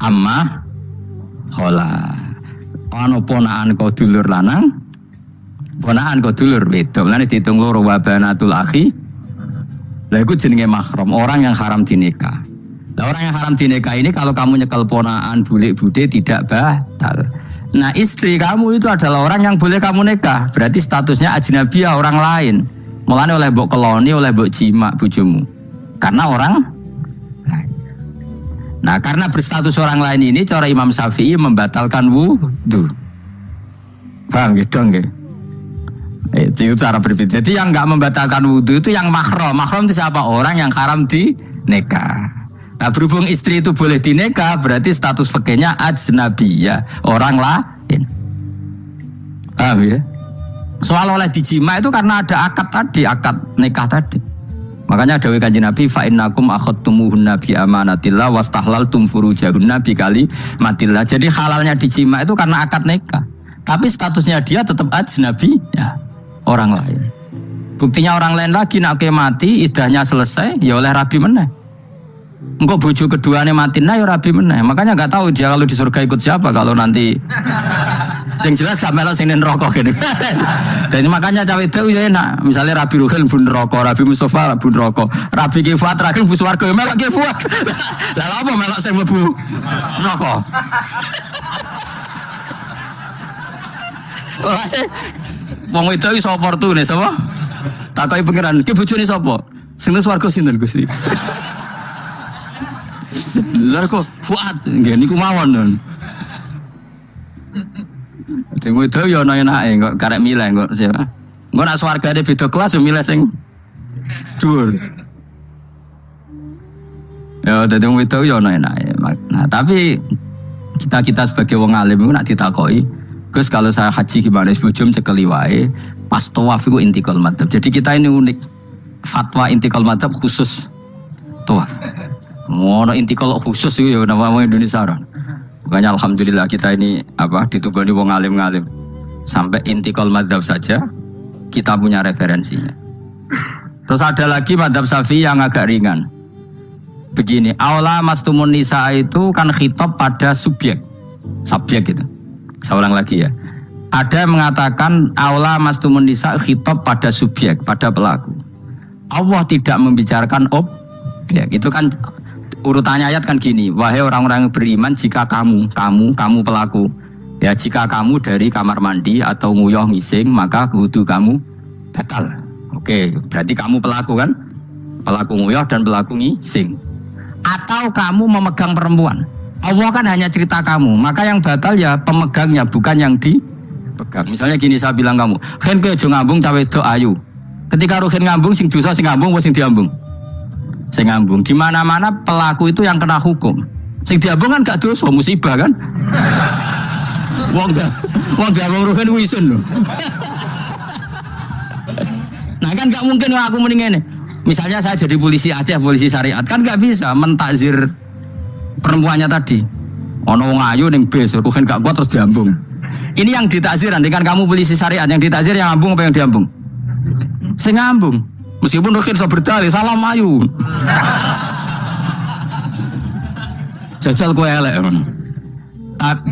amma khola. Ana ponaan kok dulur lanang, ponaan kok dulur wedok. Mulane diitung loro wa banatul akhi. Lah itu jenenge mahram, orang yang haram dinikah. Lah orang yang haram dinikah ini kalau kamu nyekel ponaan, bulik bude tidak batal. Nah istri kamu itu adalah orang yang boleh kamu nikah. Berarti statusnya ajnabiyah, orang lain. Mulane oleh mbok keloni, oleh mbok jima bojomu. Karena orang lain. Nah, karena berstatus orang lain ini cara Imam Syafi'i membatalkan wudu. Paham gitu nggih? Itu cara berbeda. Jadi yang enggak membatalkan wudu itu yang mahram. Mahram itu siapa? Orang yang haram di nikah. Nah, berhubung istri itu boleh dinikah, berarti status fikihnya ajnabiyah, orang lain. Paham ya? Soal oleh dijima itu karena ada akad tadi, akad nikah tadi. Makanya dawuh Kanjeng Nabi, fa innakum akhadtumuhunna bi amanatillah wastahlaltum furujahunna bi kalimatillah. Jadi halalnya dijima itu karena akad nikah. Tapi statusnya dia tetap ajnabi, ya, orang lain. Buktinya orang lain lagi nak mati, iddahnya selesai, ya oleh rabi meneh. Engkau bojo keduanya mati nah ya rabi meneh. Makanya nggak tahu dia kalau di surga ikut siapa kalau nanti. Sing jelas gak melok sing neraka gitu. Dan makanya cawe itu ya enak. Misalnya Rabi Ruhil bun neraka, Rabi Mustafa bun neraka, Rabi Kifat terakhir bun swarga ya melok Kifat. Lah apa melok sing mlebu neraka? Wong itu iso oportune sapa? Takoki pangeran, ki bojone sapa? Sing nang swarga sinten Gusti? Lha kok Fuad nggih niku mawon. Temu itu ya ana enake kok karek milih kok siapa. Engko nak swargane beda kelas yo milih sing dhuwur. Ya dadi wong itu ya ana enake. Nah, tapi kita sebagai wong alim iku nak ditakoki, Gus kalau saya haji gimana sebujum cekeli wae pas tawaf iku intikal madzhab. Jadi kita ini unik. Fatwa intikal madzhab khusus tawaf. Ngono intikal khusus itu ya nama Indonesia kan. Makanya alhamdulillah kita ini ditugani wong alim-alim. Sampai intikal madzhab saja kita punya referensinya. Terus ada lagi madzhab Syafi'i yang agak ringan. Begini, aula mastumun nisa itu kan khitab pada subjek gitu. Saya ulang lagi ya. Ada yang mengatakan aula mastumun nisa khitab pada subjek, pada pelaku. Allah tidak membicarakan objek. Itu kan urutannya ayat kan gini, wahai orang-orang yang beriman, jika kamu pelaku, ya jika kamu dari kamar mandi atau nguyuh ngising, maka wudu kamu batal. Oke, berarti kamu pelaku kan? Pelaku nguyuh dan pelaku ngising. Atau kamu memegang perempuan. Allah kan hanya cerita kamu, maka yang batal ya pemegangnya, bukan yang dipegang. Misalnya gini, saya bilang kamu, "Hen kowe aja ngambung cawe wedok ayu." Ketika ruhin ngambung, sing dosa sing ngambung apa sing diambung? Sing ngambung. Di mana-mana pelaku itu yang kena hukum. Sing diambung kan gak dosa, musibah kan? Wong ruhin wisun lho. Nah kan gak mungkin aku mending ngene. Misalnya saya jadi polisi Aceh, polisi syariat, kan gak bisa mentakzir perempuannya tadi. Ono wong ayu ning bis, ruhin gak kuat terus diambung. Ini yang ditakzir, kan kamu polisi syariat, yang ditakzir yang ngambung apa yang diambung? Sing ngambung. Meskipun ruhin so berdalih, salam ayu. Jajal kowe elek.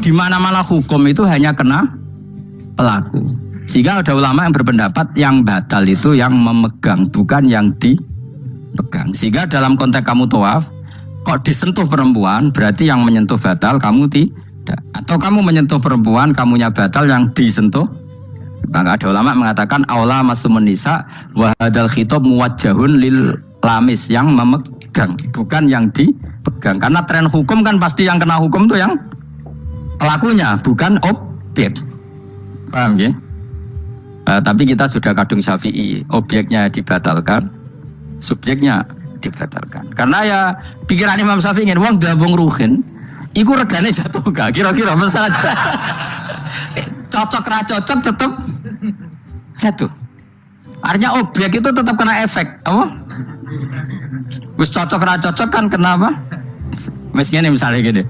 Di mana-mana hukum itu hanya kena pelaku. Sehingga ada ulama yang berpendapat yang batal itu yang memegang, bukan yang dipegang. Sehingga dalam konteks kamu tawaf, kok disentuh perempuan, berarti yang menyentuh batal, kamu tidak. Atau kamu menyentuh perempuan, kamunya batal, yang disentuh. Maka ada ulama mengatakan aula masumun nisa wa hadal khitab muwajjahun lil lamis, yang memegang, bukan yang dipegang. Karena tren hukum kan pasti yang kena hukum itu yang pelakunya, bukan objek. Paham ya? Tapi kita sudah kadung Syafi'i, objeknya dibatalkan, subjeknya dibatalkan. Karena ya pikiran Imam Syafi'i ingin wong gabung ruhin, iku regane jatuh gak? Kira-kira masalah cocok ra cocok tetap jatuh. Artinya objek itu tetap kena efek, apa? Wis cocok ra cocok kan kenapa? Misalnya gini,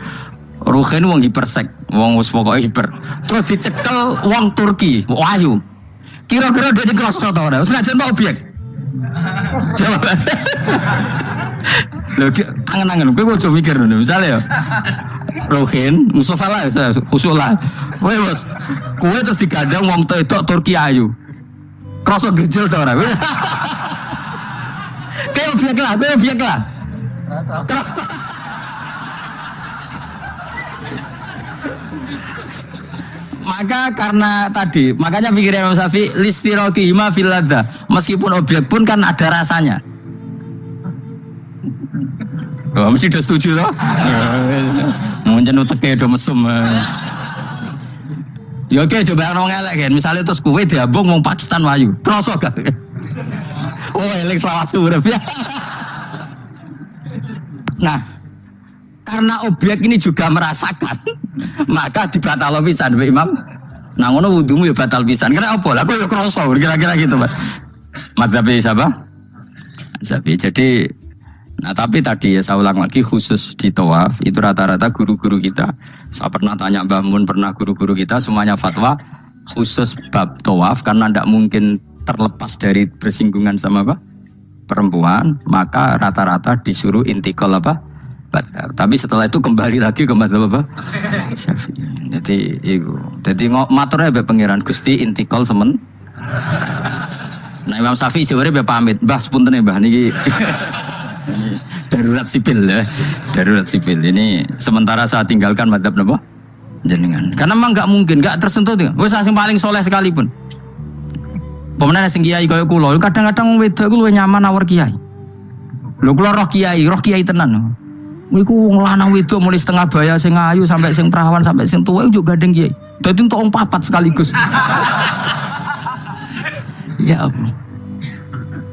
ruhin wong hipersek, wong wis pokoke hiper. Terus dicekel wong Turki, wahyu. Kira-kira dia dikrosot atau ora? Wis gak jeneng objek. Jawab. Lho, angen-angen kowe ojo mikir ngono. Misale ya. Ruhin, Mustafa lah, khusus lah. Kowe terus digandeng wong wedok Turki ayu. Krosot gejel ta ora? Kayak objek lah. Maka karena tadi, makanya pikirnya Imam Syafi'i listiroki hima fil ladza. Meskipun objek pun kan ada rasanya. Oh, mesti udah setuju loh. Mungkin uteke udah mesum. Ya oke, coba nong elek kan. Misalnya terus kue diabung mau Pakistan wayu. Terus gak? Oh, elek selawat subuh. Nah, karena objek ini juga merasakan, maka dibatal pisan Mbak Imam. Nah, ngono wudumu ya batal pisan. Karena apa? Lah kok ya kroso kira-kira gitu, Pak. Madzhab siapa? Syafi'i. Jadi nah tapi tadi ya saya ulang lagi khusus di tawaf itu rata-rata guru-guru kita. Saya pernah tanya Mbah Mun, pernah guru-guru kita semuanya fatwa khusus bab tawaf karena tidak mungkin terlepas dari bersinggungan sama apa? Perempuan, maka rata-rata disuruh intikal apa? Tapi setelah itu kembali lagi ke madzhab apa? Syafi'i. Jadi maturnya be pangeran Gusti intikal semen. Nah Imam Syafi'i jaware be pamit, Mbah sepunten Mbah niki darurat sipil ya. Darurat sipil ini sementara saya tinggalkan madzhab napa? Jenengan. Karena memang enggak mungkin, enggak tersentuh tuh. Wis sing paling soleh sekalipun. Pemenang sing kiai kaya kula, kadang-kadang wedok ku luwih nyaman awor kiai. Lho kula roh kiai tenan. Iku wong lanang wedok mulai setengah baya sing ayu sampai sing perawan sampai sing tuwa yo gandeng kiai. Dadi entuk wong papat sekaligus. Ya apa?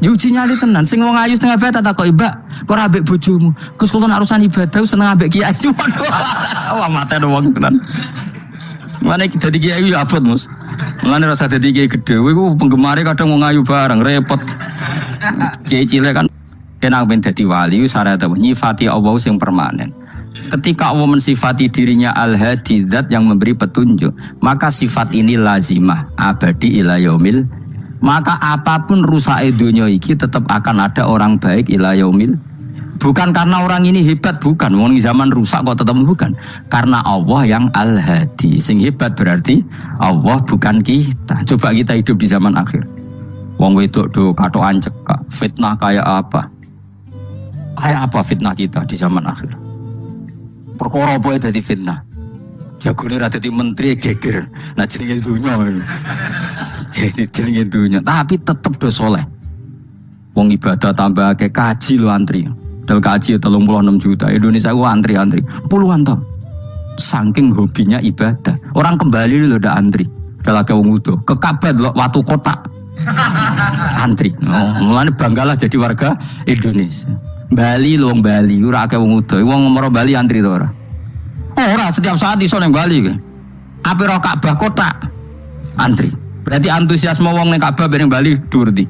Yuji nyali tenan, sing wong ayu setengah baya tak takoki, "Mbak, kok ora ambek bojomu?" Gus kula nek urusan ibadah seneng ambek kiai. Wah mate wong tenan. Mane dadi kiai ya abot, Mus. Mulane rasa dadi kiai gedhe. Kuwi penggemare kadang wong ayu bareng repot. Kiai cilik kan kena ben dadi wali syarat nyifati Allah sing permanen. Ketika Allah mensifati dirinya al-hadi, zat yang memberi petunjuk, maka sifat ini lazimah abadi ila yaumil. Maka apapun rusak dunia iki tetap akan ada orang baik ila yaumil. Bukan karena orang ini hebat, bukan. Wong zaman rusak kok tetap bukan. Karena Allah yang al-hadi. Sing hebat berarti Allah bukan kita. Coba kita hidup di zaman akhir. Wong wedok do katokan cekak. Fitnah kayak apa? Kayak apa fitnah kita di zaman akhir? Perkara apa dadi fitnah? Jagone ra dadi menteri geger. Nah jenenge dunya. Jadi jenenge dunya, tapi tetep do soleh. Wong ibadah tambah ke kaji lo antri. Dal kaji 36 juta. Indonesia ku antri puluhan tahun. Saking hobinya ibadah. Orang kembali lo udah antri. Kalau ke wong udo, ke Ka'bah lo watu kotak. Antri. Oh, mulane banggalah jadi warga Indonesia. Bali lo wong Bali, ora akeh wong udo. Wong ngomoro Bali antri to ora? Ora, setiap saat iso ning Bali kowe. Ape ro Ka'bah kotak. Antri. Berarti antusiasme wong ning Ka'bah ning Bali dhuwur ndi?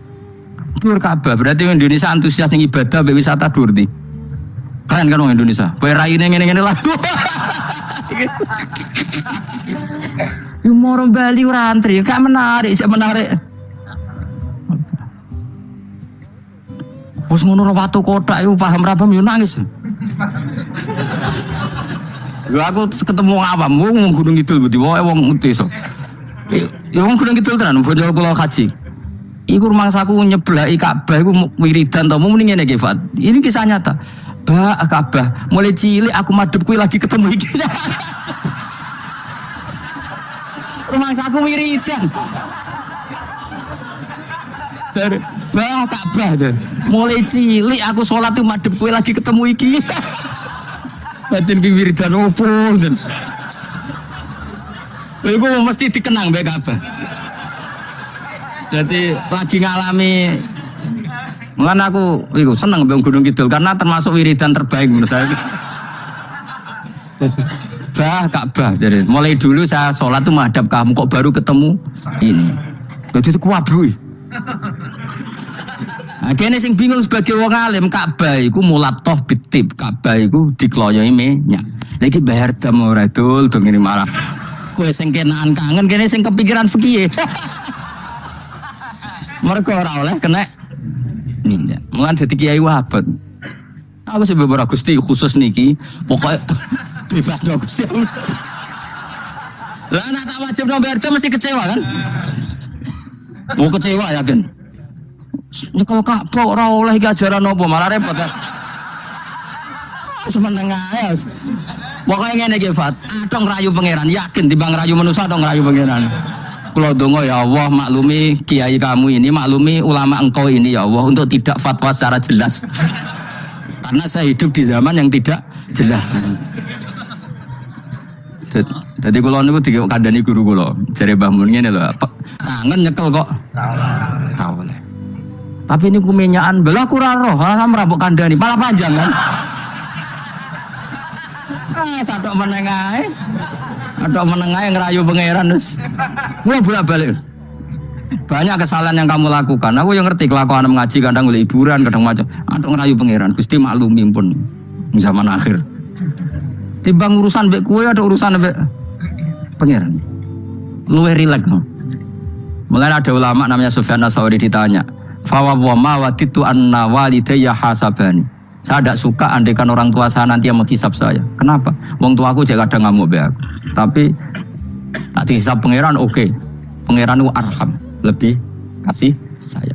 Dhuwur Ka'bah. Berarti wong Indonesia antusias ning ibadah mbek wisata dhuwur ndi? Keren kan wong Indonesia. Kowe raine ngene-ngene lah. Yo moro Bali ora antri, gak menarik, gak menarik. Wes ngono ora watu kotak iku paham rabam yo nangis. Lho aku ketemu awam wong Gunung Kidul budi wong desa. Ya wong Gunung Kidul tenan bojo kula haji. Iku rumangsaku nyeblaki Ka'bah iku wiridan to muni ngene iki Fat. Ini kisah nyata. Ba Ka'bah mulai cilik aku madhep kuwi lagi ketemu iki. Rumangsaku wiridan. Bah Ka'bah tuh. Mulai cilik aku sholat tuh madhep kuwi lagi ketemu iki. Batin ki wiridan opo ten. Iku mesti dikenang mbek Ka'bah. Jadi lagi ngalami Mulane aku iku seneng mbek Gunung Kidul karena termasuk wiridan terbaik menurut saya. Bah Ka'bah jadi mulai dulu saya sholat tuh menghadap kamu kok baru ketemu ini. Jadi itu kuwabru. Akhirnya sing bingung sebagai wong alim Ka'bah iku mulatoh bitib Ka'bah iku dikloyoi minyak. Lagi bayar dam ora dul dong ini malah. Kowe sing kenaan kangen kene sing kepikiran fikih. Mergo ora oleh kena minyak. Mulan dadi kiai wabat. Aku sing beberapa Gusti khusus niki pokoknya bebas dong Gusti. Lah nek tak wajib bayar dam mesti kecewa kan? Mau kecewa yakin. Nyekel Ka'bah ora oleh iki ajaran apa malah repot kan. Semeneng ae. Pokoknya ngene iki Fat, adong rayu pangeran, yakin timbang rayu manusa adong rayu pangeran. Kula donga ya Allah maklumi kiai kamu ini, maklumi ulama engkau ini ya Allah untuk tidak fatwa secara jelas. Karena saya hidup di zaman yang tidak jelas. Jadi kula niku dikandani guru kula, jare Mbah Mun ngene lho, tangan nyekel kok. Ora boleh. Tapi ini kumenyaan, belah kurang roh, sama merabuk kandani, malah panjang kan? Sadok menengai, ngerayu pangeran terus, gue bolak balik. Banyak kesalahan yang kamu lakukan, aku yang ngerti kelakuan mengaji, kadang oleh hiburan, kadang macam, adok ngerayu pangeran, Gusti maklumi pun zaman akhir. Timbang urusan bek kue, ada urusan bek pangeran, luwe rileks. Mulai ada ulama namanya Sufyan Ats-Tsauri ditanya. Fawwama waditu anna walidayya hasabani. Saya tidak suka andaikan orang tua saya nanti yang menghisap saya. Kenapa? Wong tuaku juga kadang ngamuk be aku. Tapi tak dihisap pangeran oke. Pangeran itu arham, lebih kasih saya.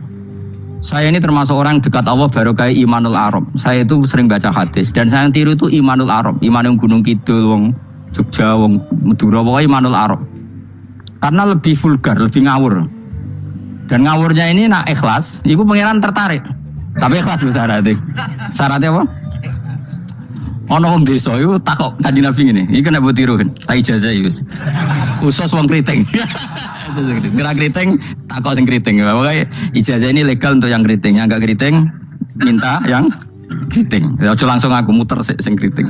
Saya ini termasuk orang dekat Allah baru kayak Imanul Arab. Saya itu sering baca hadis dan saya yang tiru itu Imanul Arab. Iman yang Gunung Kidul, wong Jogja, wong Madura, pokoknya Imanul Arab. Karena lebih vulgar, lebih ngawur. Dan ngawurnya ini nak ikhlas, itu pangeran tertarik. Tapi ikhlas syaratnya. Syaratnya apa? Ono wong desa itu takok Kanjeng Nabi ngene. Iki kena mbok tirukan. Tak ijazah iki wis. Khusus wong kriting. Gerak kriting takok sing kriting. Pokoke ijazah ini legal untuk yang kriting. Yang enggak kriting minta yang kriting. Aja langsung aku muter sing kriting.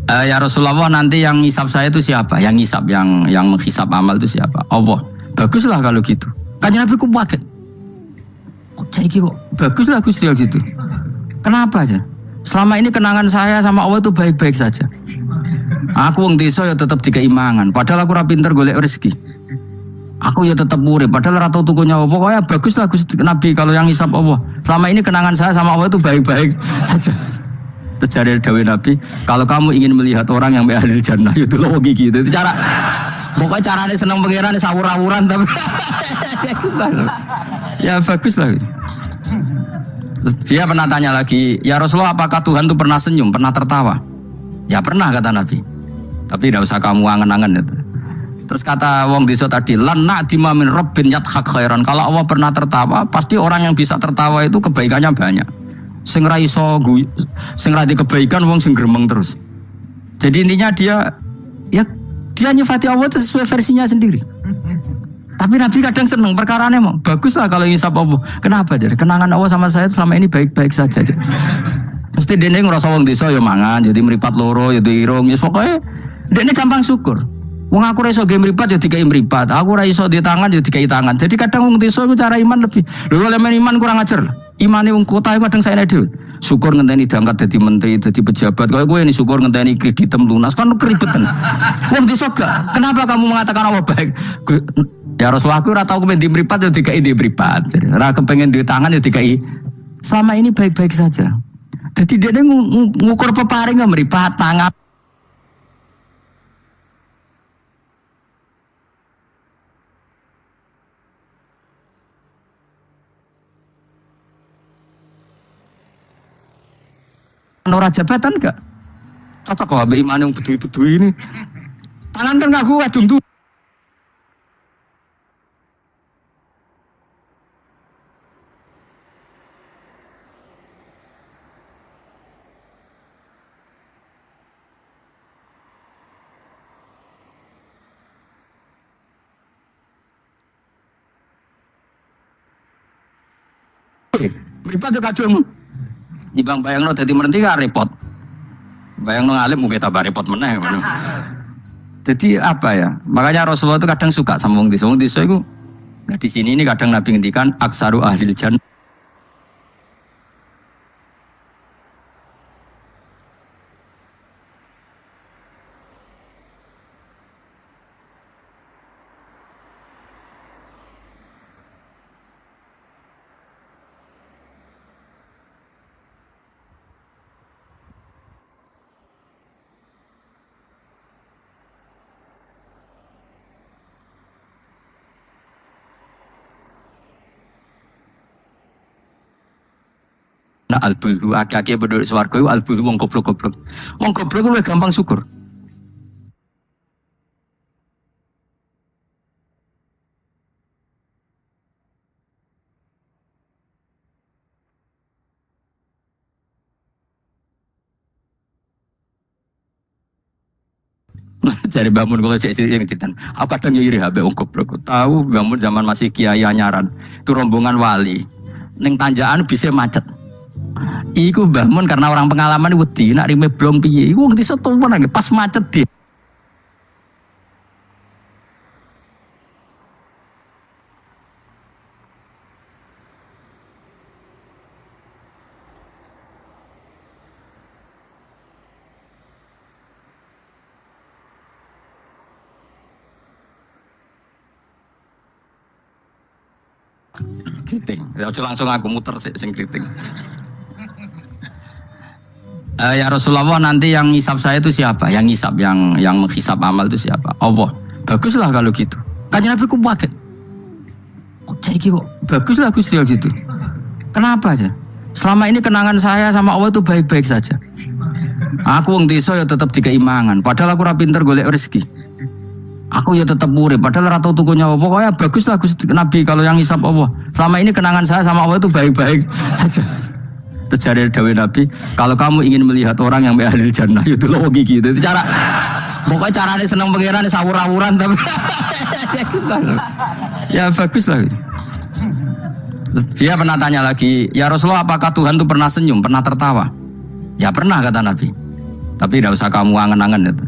Ya Rasulullah, nanti yang ngisap saya itu siapa? Yang ngisap, yang menghisap amal itu siapa? Allah. Baguslah kalau gitu. Kanjeng Nabi ku pakai. Saya kok baguslah Gusti gitu. Kenapa aja? Selama ini kenangan saya sama Allah itu baik-baik saja. Aku wong desa ya tetap dikeimangan. Padahal aku ora pinter golek rezeki. Aku ya tetap murid. Padahal ora tau tuku nyawa. Pokoknya baguslah Gusti Nabi kalau yang ngisap Allah. Selama ini kenangan saya sama Allah itu baik-baik saja. Terjadi dawuh Nabi, kalau kamu ingin melihat orang yang ahli jannah itu loh gigi itu cara. Pokoknya caranya senang pangeran sawur-awuran tapi ya bagus lah. Dia pernah tanya lagi, ya Rasulullah apakah Tuhan itu pernah senyum, pernah tertawa? Ya pernah kata Nabi. Tapi tidak usah kamu angen-angen itu. Terus kata wong desa tadi, lan na'dima min rabbin yadhak khairan. Kalau Allah pernah tertawa, pasti orang yang bisa tertawa itu kebaikannya banyak. Sing ra iso sing ra di kebaikan wong sing gremeng terus. Jadi intinya dia nyifati Allah itu sesuai versinya sendiri. Tapi Nabi kadang seneng perkarane mau baguslah kalau ngisap Allah. Kenapa jadi kenangan Allah sama saya selama ini baik-baik saja. Mesti dene ngrasa wong desa ya mangan, jadi mripat loro, ya irung, ya pokoke dene gampang syukur. Wong aku ora iso ge mripat ya dikai mripat. Aku ora iso di tangan ya dikai tangan. Jadi kadang wong desa iku cara iman lebih. Lho kalau iman kurang ajar. Imane wong kota kadang saya dhewe. Syukur ngenteni diangkat dadi menteri, dadi pejabat. Kalau gue ini syukur ngenteni kreditem lunas kan keribetan. Wong desa gak. Kenapa kamu mengatakan Allah baik? Ya Rasulullah aku ora tau kepen di mripat ya dikai di mripat. Jadi ora kepengen di tangan ya dikai. Selama ini baik-baik saja. Jadi dia ngukur peparing ya mripat tangan. Ora jabatan gak? Cocok kok ambek iman yang bedu-bedu ini. Tangan kan gak kuat untuk. Mripat yo kadung. Dibang bayangno dadi menteri kan repot. Bayangno ngalim mungkin tambah repot meneh. Jadi apa ya? Makanya Rasulullah itu kadang suka sama wong desa. Wong desa itu nah di sini ini kadang Nabi ngendikan aksaru ahlil jannah. albulu aki-aki penduduk swarga iku albulu wong goblok-goblok. Wong goblok luwih gampang syukur. Cari bangun kalau cek yang titan. Aku kadang iri habe wong goblok. Tahu bangun zaman masih kiai anyaran. Itu rombongan wali. Ning tanjakan bisa macet. Iku bangun karena orang pengalaman wedi nak rime blong piye. Iku wong desa tuwen pas macet dia. Kriting, ya langsung aku muter sing kriting. Ya Rasulullah, nanti yang ngisap saya itu siapa? Yang ngisap, yang menghisap amal itu siapa? Allah. Baguslah kalau gitu. Kanjeng Nabi ku pakai. Oh, cek kok. Baguslah Gusti gitu. Kenapa aja? Selama ini kenangan saya sama Allah itu baik-baik saja. Aku wong desa ya tetap dikeimangan. Padahal aku ora pinter golek rezeki. Aku ya tetap murid, padahal rata tukunya Allah. Pokoknya baguslah Gusti Nabi kalau yang hisap Allah. Selama ini kenangan saya sama Allah itu baik-baik saja. Terjadi dawuh Nabi, kalau kamu ingin melihat orang yang ahli jannah, itu loh gigi itu cara. Pokoknya caranya senang pengiran, sawur-awuran tapi ya baguslah. Dia pernah tanya lagi, ya Rasulullah, apakah Tuhan itu pernah senyum, pernah tertawa? Ya pernah kata Nabi. Tapi tidak usah kamu angen-angen itu.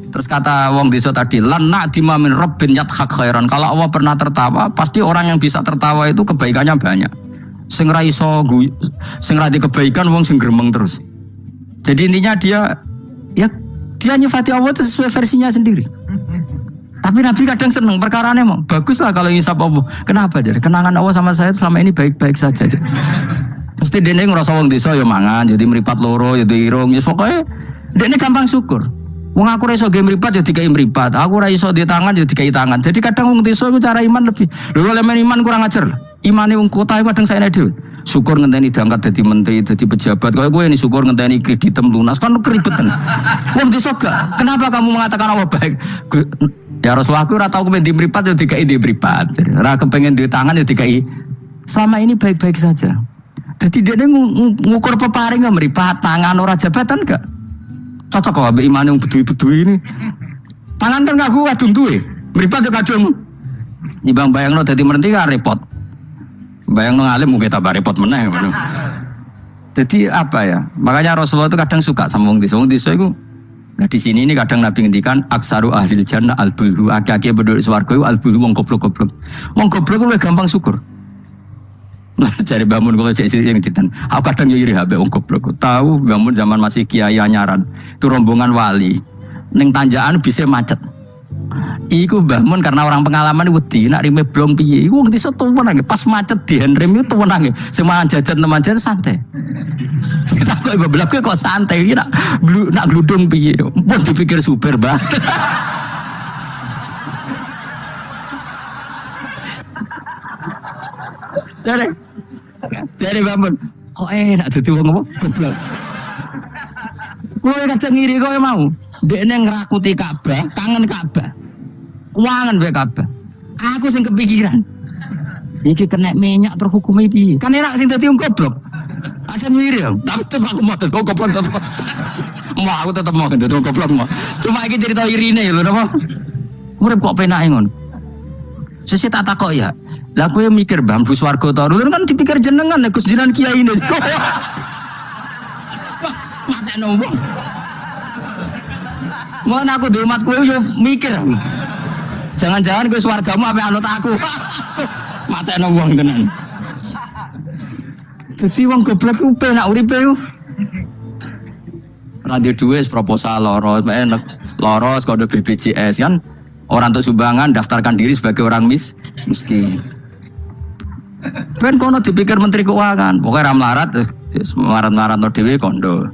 Terus kata wong desa tadi, lan na'dima min rabbin yadhak khairan. Kalau Allah pernah tertawa, pasti orang yang bisa tertawa itu kebaikannya banyak. Sing ra iso sing ra di kebaikan wong sing gremeng terus. Jadi intinya dia nyifati Allah itu sesuai versinya sendiri. Tapi Nabi kadang seneng perkarane emang baguslah kalau ngisap Allah. Kenapa jadi kenangan Allah sama saya selama ini baik-baik saja. Mesti dene ngrasa wong desa ya mangan, jadi mripat loro, jadi irung, ya pokoknya dene gampang syukur. Wong aku ora iso ge mripat ya dikai mripat. Aku ora iso di tangan ya dikai tangan. Jadi kadang wong desa iku cara iman lebih. Lho elemen iman kurang ajar. Imane wong kota iku kadang saene dhewe. Syukur ngenteni diangkat dadi menteri, dadi pejabat. Kaya kowe ini syukur ngenteni kreditem lunas kan keribetan. Wong desa gak. Kenapa kamu mengatakan Allah baik? Ya Rasulullah aku ora tau kepen di mripat ya dikai di mripat. Ora kepengin di tangan ya dikai. Selama ini baik-baik saja. Jadi dia ngukur peparing ya mripat tangan ora jabatan gak? Cocok kok ambek imane wong bedui-bedui ini. Tangan kan gak kuat duntuhe. Mripat yo kadung nyibang bayangno dadi menteri kan repot. Bayangno ngalim mungkin tambah repot meneh ngono. Jadi apa ya? Makanya Rasulullah itu kadang suka sama wong desa. Wong desa iku nah di sini ini kadang Nabi ngendikan aksaru ahlil jannah albulu. Aki-aki penduduk swarga iku albulu wong goblok-goblok. Wong goblok luwih gampang syukur. Cari bangun kalau cek yang titan. Aku kadang iri habe wong goblok. Tahu bangun zaman masih kiai anyaran. Itu rombongan wali. Ning tanjakan bisa macet. Iku bangun karena orang pengalaman wedi nak rime blong piye. Iku wong desa tuwen pas macet di handrem itu tuwen nang. Semangan jajan teman jajan santai. Kita kok goblok kok santai iki nak gludung piye. Pun dipikir super banget. Dari bangun, kok enak dadi wong apa? Goblok. Kowe kadang ngiri kowe mau. Dekne ngrakuti Ka'bah, kangen Ka'bah. Wangen wae Ka'bah. Aku sing kepikiran. Iki kena minyak terhukumi piye? Kan enak sing dadi wong goblok. Ada ngiri ya. Tetep aku mau dadi goblok tetep. Mau aku tetep mau dadi wong goblok mau. Cuma iki cerita irine lho napa? Urip kok penake ngono. Sesi tak takok ya. Lah kowe mikir Bang Bu Swarga to. Lho kan dipikir jenengan Gus Jinan kiai ini. Mateno wong. Ngono aku di umat kowe yo mikir. Jangan-jangan kowe swargamu ape anut aku. Mateno wong tenan. Dadi wong goblok ku penak uripe yo. Radio duwe proposal loro enek. Loro kode BPJS kan. Orang untuk sumbangan daftarkan diri sebagai orang miskin. Ben kono dipikir Menteri Keuangan, pokoknya ramlarat, marat-marat no dewe kondo.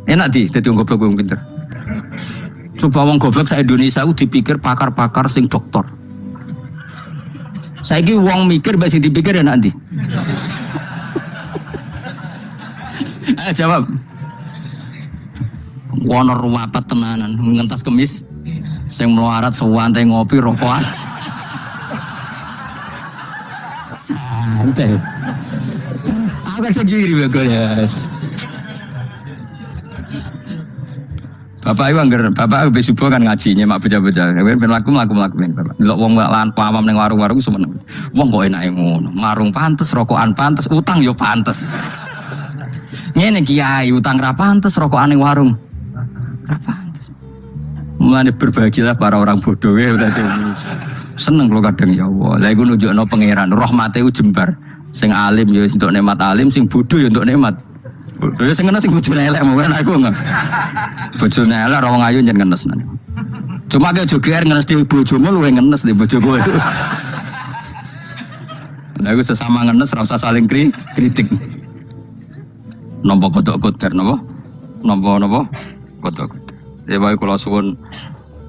Enak dadi wong goblok wong pinter. Coba wong goblok sak Indonesia ku dipikir pakar-pakar sing doktor. Saiki wong mikir mbek sing dipikir enak ndi? Ayo jawab. Wono ruwapat tenanan, ngentas kemis. Sing melarat sewantai ngopi rokokan. Santai. Aku kan giri bagonya. Bapak itu anggar, bapak itu subuh kan ngajinya mak bocah-bocah. Ben laku bapak. Delok wong lan pawam ning warung-warung semeneng. Wong kok enake ngono. Marung pantes, rokokan pantes, utang yo pantes. Ngene kiai utang ra pantes, rokokan ning warung. Ra pantes. Mulane berbahagialah para orang bodoh ya udah seneng kalau kadang ya Allah. Lah iku nunjukno pangeran, rahmate ku jembar. Sing alim ya untuk nikmat alim, sing bodoh ya untuk nikmat. Bodoh sing ngenes sing bojone elek mungkin aku enggak. Bojone elek ora wong ayu njen ngenes. Cuma ke joger ngenes di bojomu luwe ngenes di bojoku. Lah iku sesama ngenes ora usah saling kritik. Nampa kodok kotor napa? Nampa kodok. Ya bae kula suwun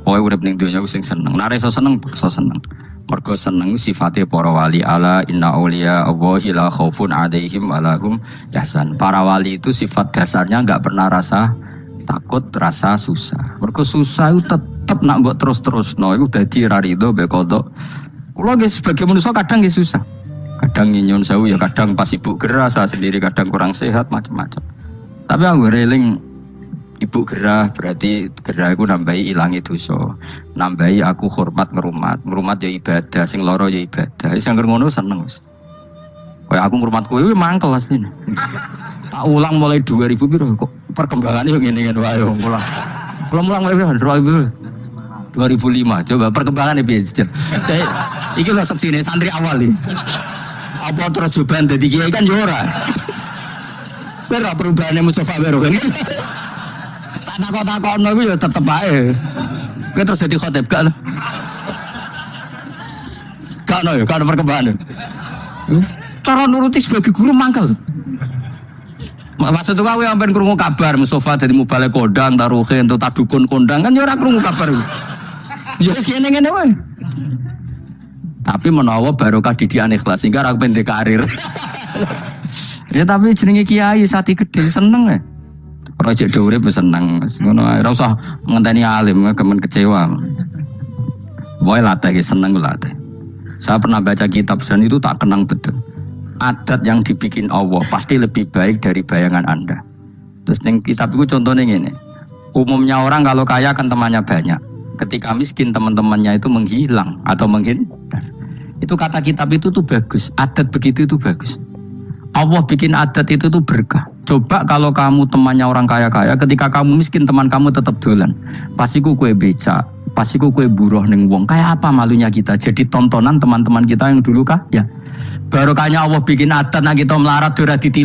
kowe urip ning donya sing seneng. Nek iso seneng, iso seneng. Mergo seneng sifate para wali ala inna auliya Allahi la khaufun 'alaihim wa lahum yahzan. Para wali itu sifat dasarnya enggak pernah rasa takut, rasa susah. Mergo susah itu tetep nak mbok terus-terusno iku dadi ra rido mbek kodok. Kula nggih sebagai manusia kadang nggih susah. Kadang nyunyun sewu ya kadang pas ibu gerah saya sendiri kadang kurang sehat macam-macam. Tapi aku reling ibu gerah berarti gerah aku nambahi ilangi dosa, nambahi aku hormat ngerumat ya ibadah, sing loro ya ibadah. Sing ngono seneng wis. Kayak aku ngrumat kowe mangkel asline. Tak ulang mulai 2000 piro kok perkembangannya yo ngene-ngene wae ulang. Kula mulang mulai 2005. Coba perkembangannya piye jejel. Saya iki lho seksine santri awal iki. Apa terus cobaan dadi kiai kan yo ora. Ora perubahane Mustofa Wero kan. Takon-takon iku ya tetep ae. Kowe terus dadi khotib gak lho. Gak ono ya, gak ono perkembangan. Cara nuruti sebagai guru mangkel. Maksud aku yang pengen krungu kabar Mustofa dadi mubalek kondang taruhe entuk tadukun kondang kan ya ora krungu kabar. Ya wis ngene-ngene wae. Tapi menawa barokah didikan ikhlas sehingga ora pendek karir. Ya tapi jenenge kiai sati gede seneng ya. Ora jek urip seneng. Ngono ae ora usah ngenteni alim gemen kecewa. Wae latih seneng latih. Saya pernah baca kitab dan itu tak kenang betul. Adat yang dibikin Allah pasti lebih baik dari bayangan Anda. Terus ning kitab itu contohnya gini. Umumnya orang kalau kaya kan temannya banyak. Ketika miskin teman-temannya itu menghilang atau menghindar. Itu kata kitab itu tuh bagus. Adat begitu itu bagus. Allah bikin adat itu tuh berkah. Coba kalau kamu temannya orang kaya-kaya, ketika kamu miskin teman kamu tetap dolan. Pasti kue beca, pasti kue buruh ning wong. Kayak apa malunya kita? Jadi tontonan teman-teman kita yang dulu kaya. Barokahnya Allah bikin adat nak kita melarat ora ditili.